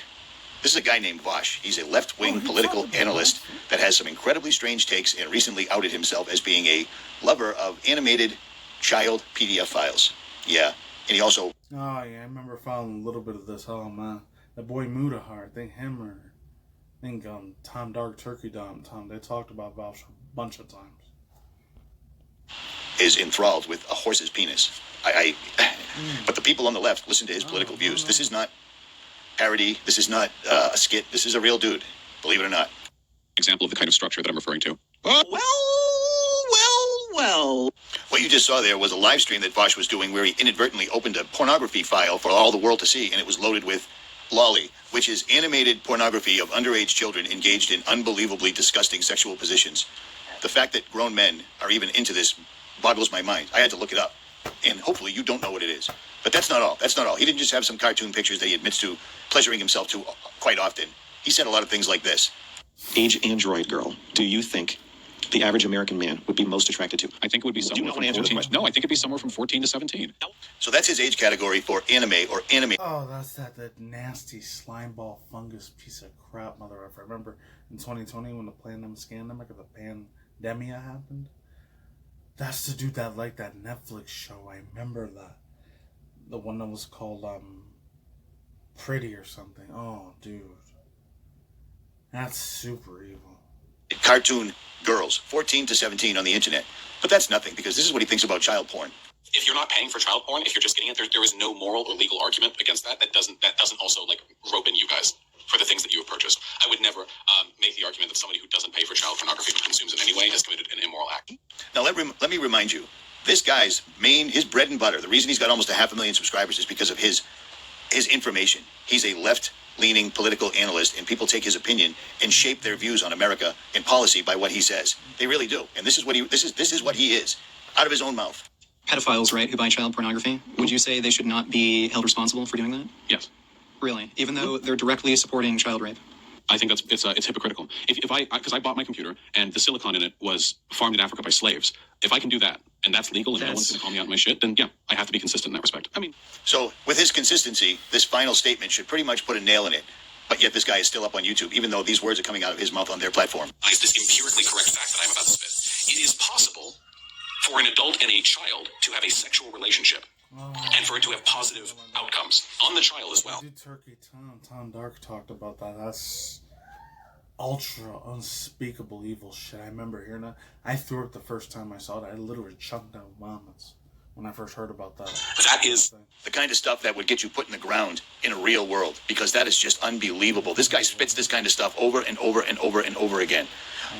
This is a guy named Vosh. He's a left-wing political analyst that has some incredibly strange takes, and recently outed himself as being a lover of animated child PDF files. Yeah, and he also... Oh, yeah, I remember following a little bit of this. Oh, man. The boy Mudahar, I think him or... I think Tom Dark Turkey Tom, they talked about Vosh a bunch of times. Is enthralled with a horse's penis. But the people on the left listen to his political views. This is not parody. This is not a skit. This is a real dude, believe it or not. Example of the kind of structure that I'm referring to. Well. What you just saw there was a live stream that Vosh was doing where he inadvertently opened a pornography file for all the world to see, and it was loaded with lolly, which is animated pornography of underage children engaged in unbelievably disgusting sexual positions. The fact that grown men are even into this boggles my mind. I had to look it up, and hopefully you don't know what it is. But that's not all. That's not all. He didn't just have some cartoon pictures that he admits to pleasuring himself to quite often. He said a lot of things like this. Age android girl, do you think the average American man would be most attracted to? I think it would be somewhere from 14. No, I think it'd be somewhere from 14 to 17. So that's his age category for anime or anime. Oh, that's that nasty slimeball fungus piece of crap, mother effer. I remember in 2020 when the scandemic or the pandemia happened. That's the dude that liked that Netflix show. I remember that. The one that was called Pretty or something. Oh, dude. That's super evil. Cartoon girls, 14 to 17 on the internet. But that's nothing, because this is what he thinks about child porn. If you're not paying for child porn, if you're just getting it, there is no moral or legal argument against that. That doesn't also like rope in you guys for the things that you have purchased. I would never make the argument that somebody who doesn't pay for child pornography but consumes it anyway has committed an immoral act. Now let me remind you, this guy's his bread and butter, the reason he's got almost 500,000 subscribers is because of his information. He's a left-leaning political analyst, and people take his opinion and shape their views on America and policy by what he says. They really do. And this is what he is, out of his own mouth. Pedophiles, right, who buy child pornography, would you say they should not be held responsible for doing that? Yes. Really? Even though they're directly supporting child rape? I think it's hypocritical. Because I bought my computer and the silicon in it was farmed in Africa by slaves. If I can do that and that's legal and no one's going to call me out on my shit, then yeah, I have to be consistent in that respect. I mean, so with his consistency, this final statement should pretty much put a nail in it. But yet this guy is still up on YouTube, even though these words are coming out of his mouth on their platform. Is this empirically correct fact that I'm about to spit? It is possible for an adult and a child to have a sexual relationship, and for it to have positive outcomes on the child as well. Dude, Turkey Tom Dark talked about that. That's ultra unspeakable evil shit. I remember hearing that. I threw it the first time I saw it. I literally chunked out vomits when I first heard about that. That is the kind of stuff that would get you put in the ground in a real world, because that is just unbelievable. This guy spits this kind of stuff over and over and over and over again.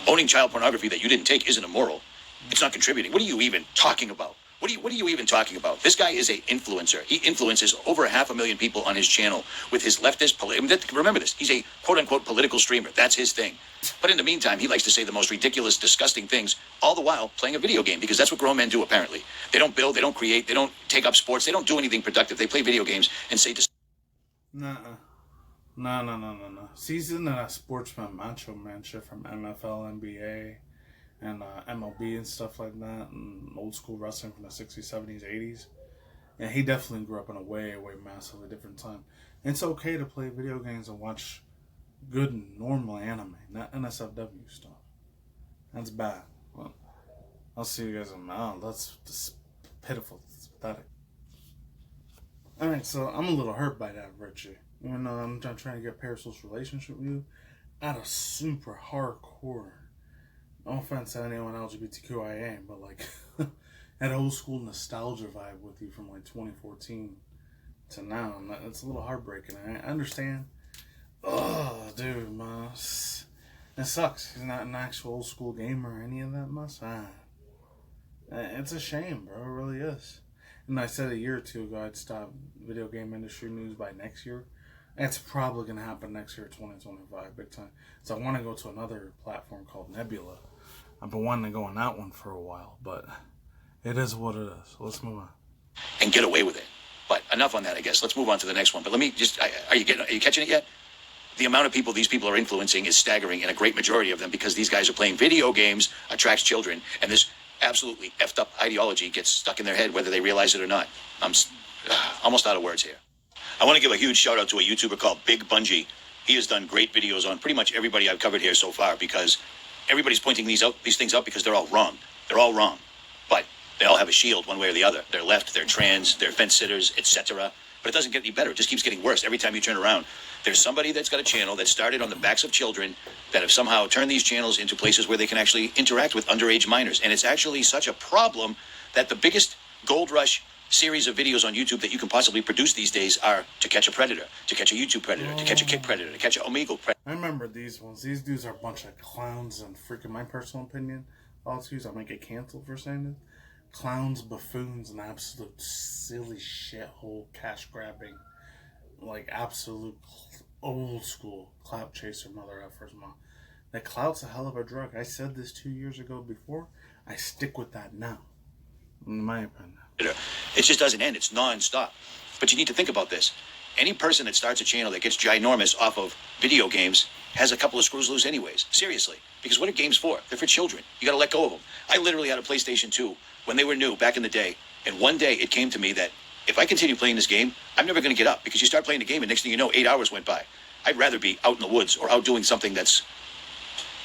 Owning child pornography that you didn't take isn't immoral. It's not contributing. What are you even talking about? What are you even talking about? This guy is an influencer. He influences over 500,000 people on his channel with his leftist remember this. He's a quote-unquote political streamer. That's his thing. But in the meantime, he likes to say the most ridiculous, disgusting things, all the while playing a video game, because that's what grown men do, apparently. They don't build, they don't create, they don't take up sports, they don't do anything productive. They play video games and say... No. Season that sportsman macho man shit from NFL, NBA... and MLB and stuff like that, and old school wrestling from the 60s, 70s, 80s. And he definitely grew up in a way massively different time. And it's okay to play video games and watch good, normal anime, not NSFW stuff. That's bad. Well, I'll see you guys in that's just pitiful. It's pathetic. Alright, so I'm a little hurt by that, Richie. When I'm trying to get a parasocial relationship with you, at a super hardcore... No offense to anyone LGBTQIA, but like that old school nostalgia vibe with you from like 2014 to now. And it's a little heartbreaking. I understand. Oh, dude, Mus. It sucks. He's not an actual old school gamer or any of that, Mus. It's a shame, bro. It really is. And I said a year or two ago I'd stop video game industry news by next year. It's probably going to happen next year, 2025, big time. So I want to go to another platform called Nebula. I've been wanting to go on that one for a while, but it is what it is. So let's move on. And get away with it. But enough on that, I guess. Let's move on to the next one. But let me just, are you catching it yet? The amount of people these people are influencing is staggering, and a great majority of them, because these guys are playing video games, attracts children, and this absolutely effed up ideology gets stuck in their head whether they realize it or not. I'm almost out of words here. I want to give a huge shout out to a YouTuber called Big Bungie. He has done great videos on pretty much everybody I've covered here so far, because everybody's pointing these things out because they're all wrong. They're all wrong. But they all have a shield one way or the other. They're left, they're trans, they're fence sitters, etc. But it doesn't get any better. It just keeps getting worse every time you turn around. There's somebody that's got a channel that started on the backs of children that have somehow turned these channels into places where they can actually interact with underage minors. And it's actually such a problem that the biggest gold rush series of videos on YouTube that you can possibly produce these days are To Catch a Predator, To Catch a YouTube Predator, To Catch a Kick Predator, To Catch an Omegle Predator. I remember these ones. These dudes are a bunch of clowns, and freaking my personal opinion, I'll excuse, I might get canceled for saying this. Clowns, buffoons, and absolute silly shithole cash grabbing, like absolute old school clout chaser mother effers, mom. The clout's a hell of a drug. I said this 2 years ago before. I stick with that now, in my opinion. It just doesn't end. It's non-stop. But you need to think about this. Any person that starts a channel that gets ginormous off of video games has a couple of screws loose anyways. Seriously. Because what are games for? They're for children. You got to let go of them. I literally had a PlayStation 2 when they were new back in the day. And one day it came to me that if I continue playing this game, I'm never going to get up. Because you start playing the game and next thing you know, 8 hours went by. I'd rather be out in the woods or out doing something that's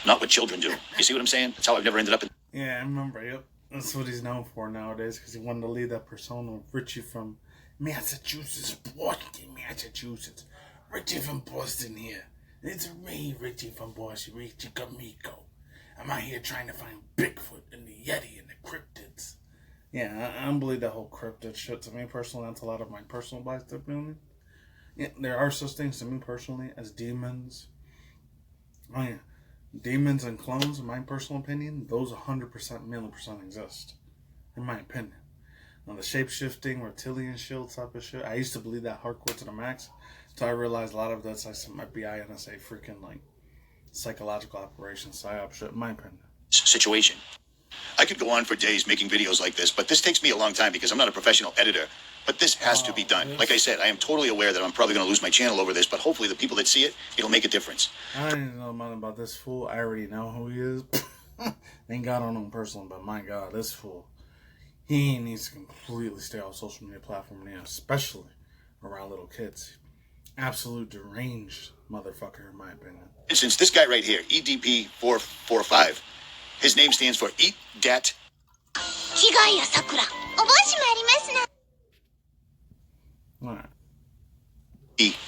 not what children do. You see what I'm saying? That's how I've never ended up in... Yeah, I remember, yep. That's what he's known for nowadays, because he wanted to lead that persona of Richie from Massachusetts, Boston, Massachusetts. Richie from Boston here. It's me, Richie from Boston, Richie Gamico. I'm out here trying to find Bigfoot and the Yeti and the cryptids. Yeah, I don't believe that whole cryptid shit. To me personally, that's a lot of my personal bias opinion. Yeah, there are such things to me personally as demons. Oh yeah. Demons and clones, in my personal opinion, those 100% million percent exist. In my opinion. Now, the shape-shifting, reptilian shield type of shit, I used to believe that hardcore to the max. Until I realized a lot of that's like some FBI, NSA freaking like psychological operations, psyop shit, in my opinion. Situation. I could go on for days making videos like this, but this takes me a long time because I'm not a professional editor. But this has to be done. Like I said, I am totally aware that I'm probably going to lose my channel over this, but hopefully the people that see it, it'll make a difference. I don't even know nothing about this fool. I already know who he is. Thank God I don't know him personally, but my God, this fool. He needs to completely stay off social media platform now, especially around little kids. Absolute deranged motherfucker, in my opinion. And since this guy right here, EDP445, his name stands for Eat Dat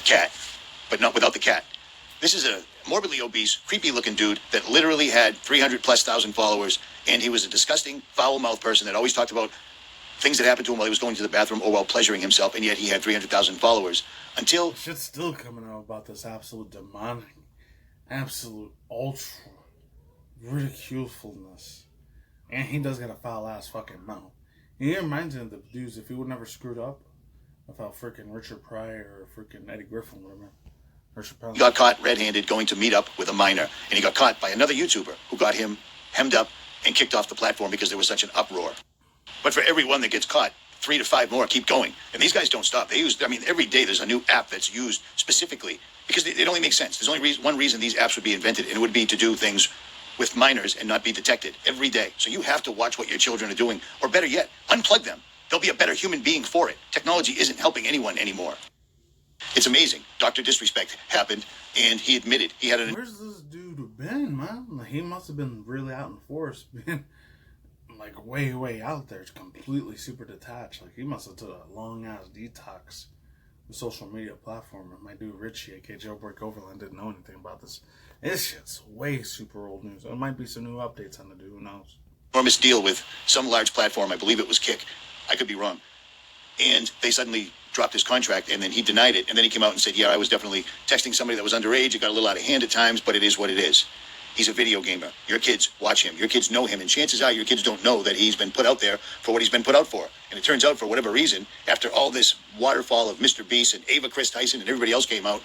Cat, but not without the cat. This is a morbidly obese, creepy-looking dude that literally had 300,000+ followers, and he was a disgusting, foul-mouthed person that always talked about things that happened to him while he was going to the bathroom or while pleasuring himself, and yet he had 300,000 followers. Until... Shit's still coming out about this absolute demonic, absolute ultra ridiculefulness. And he does got a foul-ass fucking mouth. He reminds me of the dudes, if he would never screwed up, without freaking Richard Pryor or freaking Eddie Griffin, whatever. He got caught red-handed going to meet up with a minor, and he got caught by another YouTuber who got him hemmed up and kicked off the platform because there was such an uproar. But for every one that gets caught, 3 to 5 more keep going. And these guys don't stop. They use, every day there's a new app that's used specifically because it only makes sense. There's only one reason these apps would be invented, and it would be to do things with minors and not be detected every day. So you have to watch what your children are doing, or better yet, unplug them. They'll be a better human being for it. Technology isn't helping anyone anymore. It's amazing. Dr. Disrespect happened, and he admitted he had an... Where's this dude been, man? Like, he must have been really out in the forest, being like way out there, completely super detached. Like, he must have took a long-ass detox with social media platform. And my dude Richie, aka Jailbreak Overland, didn't know anything about this. This shit's way super old news. There might be some new updates on the dude, who knows? Enormous deal with some large platform. I believe it was Kick. I could be wrong. And they suddenly dropped his contract, and then he denied it, and then he came out and said, yeah, I was definitely texting somebody that was underage. It got a little out of hand at times, but it is what it is. He's a video gamer. Your kids watch him. Your kids know him, and chances are your kids don't know that he's been put out there for what he's been put out for. And it turns out, for whatever reason, after all this waterfall of Mr. Beast and Ava Chris Tyson and everybody else came out,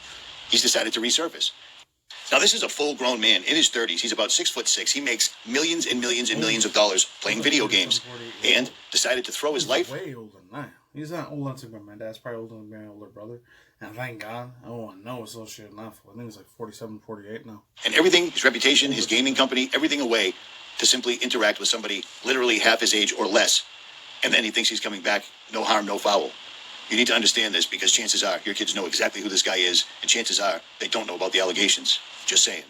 he's decided to resurface. Now, this is a full-grown man in his 30s. He's about 6'6". He makes millions and millions and millions of dollars playing video games, and decided to throw his life. Way older than I am. He's not older than my dad's probably older than my older brother. And thank God, I don't want no associate now. I think it's like 47, 48 now. And everything, his reputation, his gaming company, everything away to simply interact with somebody literally half his age or less. And then he thinks he's coming back, no harm, no foul. You need to understand this, because chances are your kids know exactly who this guy is, and chances are they don't know about the allegations. Just saying.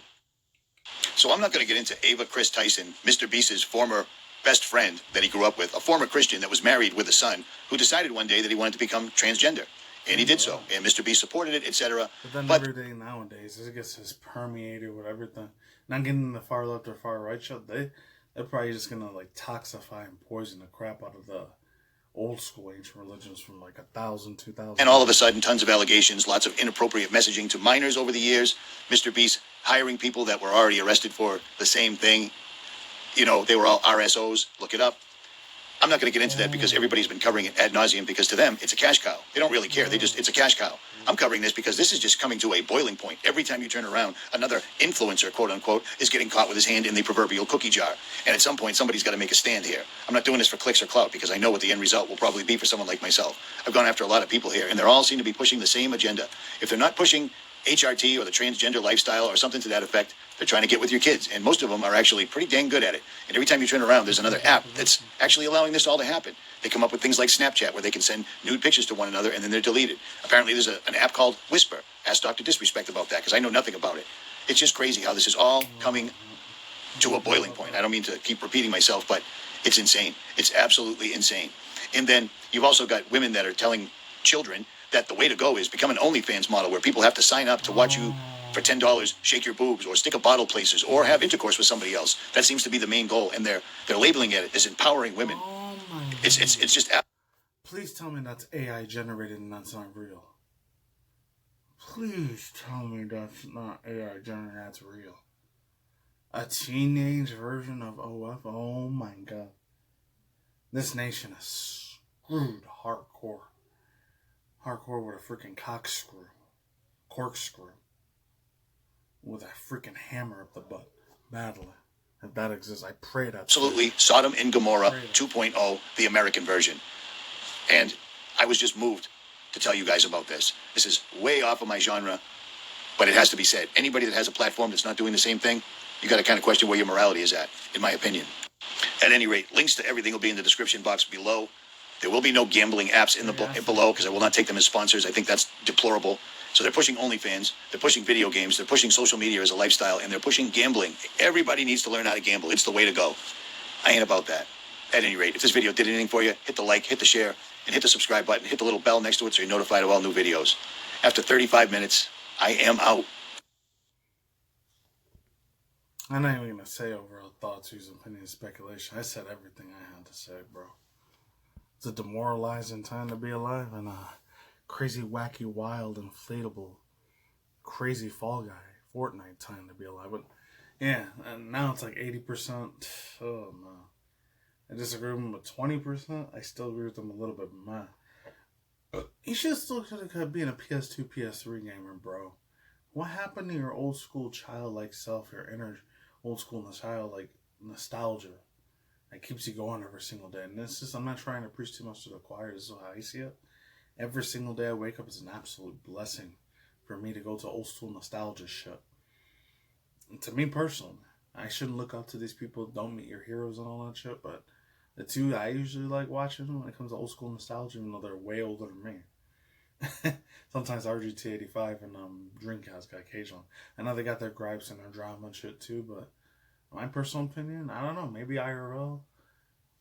So I'm not going to get into Ava Chris Tyson, Mr. Beast's former best friend that he grew up with, a former Christian that was married with a son who decided one day that he wanted to become transgender. And he did so. And Mr. Beast supported it, etc. But then every day nowadays, it gets just permeated with everything. Not getting the far left or far right shit. They're probably just going to like toxify and poison the crap out of the old school ancient religions from like 1,000, 2,000. And all of a sudden, tons of allegations, lots of inappropriate messaging to minors over the years. Mr. Beast hiring people that were already arrested for the same thing. You know, they were all RSOs. Look it up. I'm not going to get into that because everybody's been covering it ad nauseum, because to them, it's a cash cow. They don't really care. It's a cash cow. I'm covering this because this is just coming to a boiling point. Every time you turn around, another influencer, quote unquote, is getting caught with his hand in the proverbial cookie jar. And at some point, somebody's got to make a stand here. I'm not doing this for clicks or clout, because I know what the end result will probably be for someone like myself. I've gone after a lot of people here, and they all seem to be pushing the same agenda. If they're not pushing HRT or the transgender lifestyle or something to that effect, they're trying to get with your kids. And most of them are actually pretty dang good at it. And every time you turn around, there's another app that's actually allowing this all to happen. They come up with things like Snapchat, where they can send nude pictures to one another and then they're deleted. Apparently there's an app called Whisper. Ask Dr. Disrespect about that, because I know nothing about it. It's just crazy how this is all coming to a boiling point. I don't mean to keep repeating myself, but it's insane. It's absolutely insane. And then you've also got women that are telling children that the way to go is become an OnlyFans model, where people have to sign up to watch you for $10 shake your boobs or stick a bottle places or have intercourse with somebody else. That seems to be the main goal, and they're labeling it as empowering women. Oh my God. It's just. Please tell me that's AI generated and that's not real. Please tell me that's not AI generated, that's real. A teenage version of OF? Oh my God. This nation is screwed hardcore. Hardcore with a freaking corkscrew. With a freaking hammer up the butt. Battling. If that exists, I pray that. Absolutely. Sodom and Gomorrah 2.0, the American version. And I was just moved to tell you guys about this. This is way off of my genre, but it has to be said. Anybody that has a platform that's not doing the same thing, you got to kind of question where your morality is at, in my opinion. At any rate, links to everything will be in the description box below. There will be no gambling apps in the below, because I will not take them as sponsors. I think that's deplorable. So they're pushing OnlyFans, they're pushing video games, they're pushing social media as a lifestyle, and they're pushing gambling. Everybody needs to learn how to gamble. It's the way to go. I ain't about that. At any rate, if this video did anything for you, hit the like, hit the share, and hit the subscribe button. Hit the little bell next to it so you're notified of all new videos. After 35 minutes, I am out. I'm not even going to say overall thoughts, views, opinions, speculation. I said everything I had to say, bro. It's a demoralizing time to be alive, and a crazy, wacky, wild, inflatable, crazy Fall Guy Fortnite time to be alive. But yeah, and now it's like 80%. Oh no. I disagree with him with 20%. I still agree with him a little bit more. You should still have been a PS2, PS3 gamer, bro. What happened to your old school childlike self, your inner old school childlike nostalgia that keeps you going every single day? And this is, I'm not trying to preach too much to the choir. This is how I see it. Every single day I wake up is an absolute blessing for me to go to old school nostalgia shit. And to me personally, I shouldn't look up to these people. Don't meet your heroes and all that shit. But the two I usually like watching when it comes to old school nostalgia, even though they're way older than me. Sometimes RGT85 and Dreamcast got occasionally. I know they got their gripes and their drama and shit too, but my personal opinion, I don't know. Maybe IRL.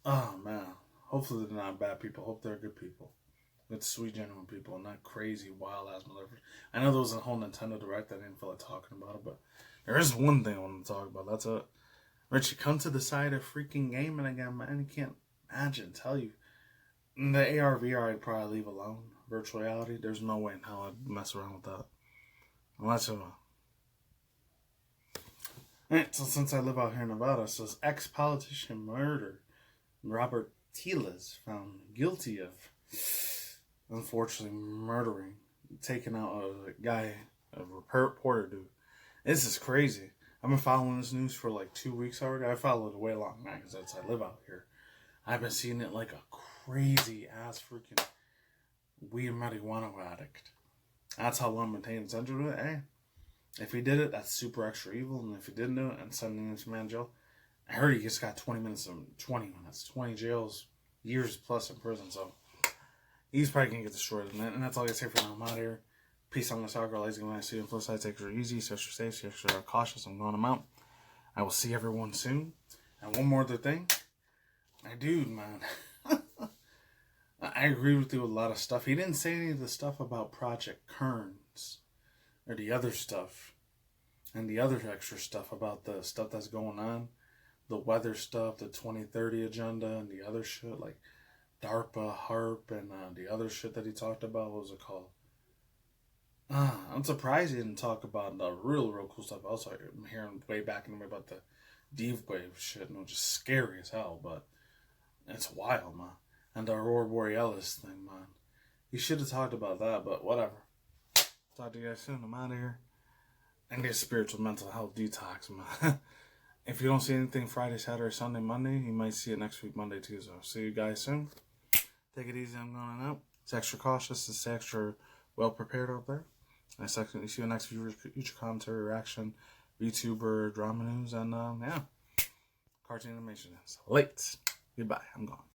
Oh man. Hopefully they're not bad people. Hope they're good people. Good, sweet, genuine people, not crazy, wild-ass motherfuckers. I know there was a whole Nintendo Direct. I didn't feel like talking about it, but there is one thing I want to talk about. That's it. Richie, come to the side of freaking gaming again, man. You can't imagine, tell you. The AR, VR, I'd probably leave alone. virtual reality, there's no way in hell I'd mess around with that. Unless Alright, so since I live out here in Nevada, it says ex-politician murder Robert Tilas found guilty of, unfortunately, taking out a guy, a reporter dude. This is crazy. I've been following this news for like 2 weeks already. I followed it way long now because I live out here. I've been seeing it like a crazy ass freaking weed marijuana addict. That's how long I'm paying attention to it. Hey, if he did it, that's super extra evil. And if he didn't do it and sending this man jail, I heard he just got 20 jails, years plus in prison. So he's probably gonna get destroyed. And that's all I can say for now. I'm out here. Peace on the soccer. Lazy when I see you. Flip side, take it easy. So extra safe, so extra cautious. I'm going out. I will see everyone soon. And one more other thing. My dude, man. I agree with you with a lot of stuff. He didn't say any of the stuff about Project Kearns. Or the other stuff. And the other extra stuff about the stuff that's going on. The weather stuff, the 2030 agenda, and the other shit. Like DARPA, HARP, and the other shit that he talked about. What was it called? I'm surprised he didn't talk about the real cool stuff. Also, I'm hearing way back in the way about the Deep Wave shit, and it was just scary as hell, but it's wild, man. And the Aurora Borealis thing, man. He should have talked about that, but whatever. Talk to you guys soon. I'm out of here. And get spiritual mental health detox, man. If you don't see anything Friday, Saturday, Sunday, Monday, you might see it next week, Monday, Tuesday. See you guys soon. Take it easy. I'm going out. It's extra cautious. It's extra well prepared out there. And see you next future commentary, reaction, VTuber, drama news, and yeah, cartoon animation. It's late. Goodbye. I'm gone.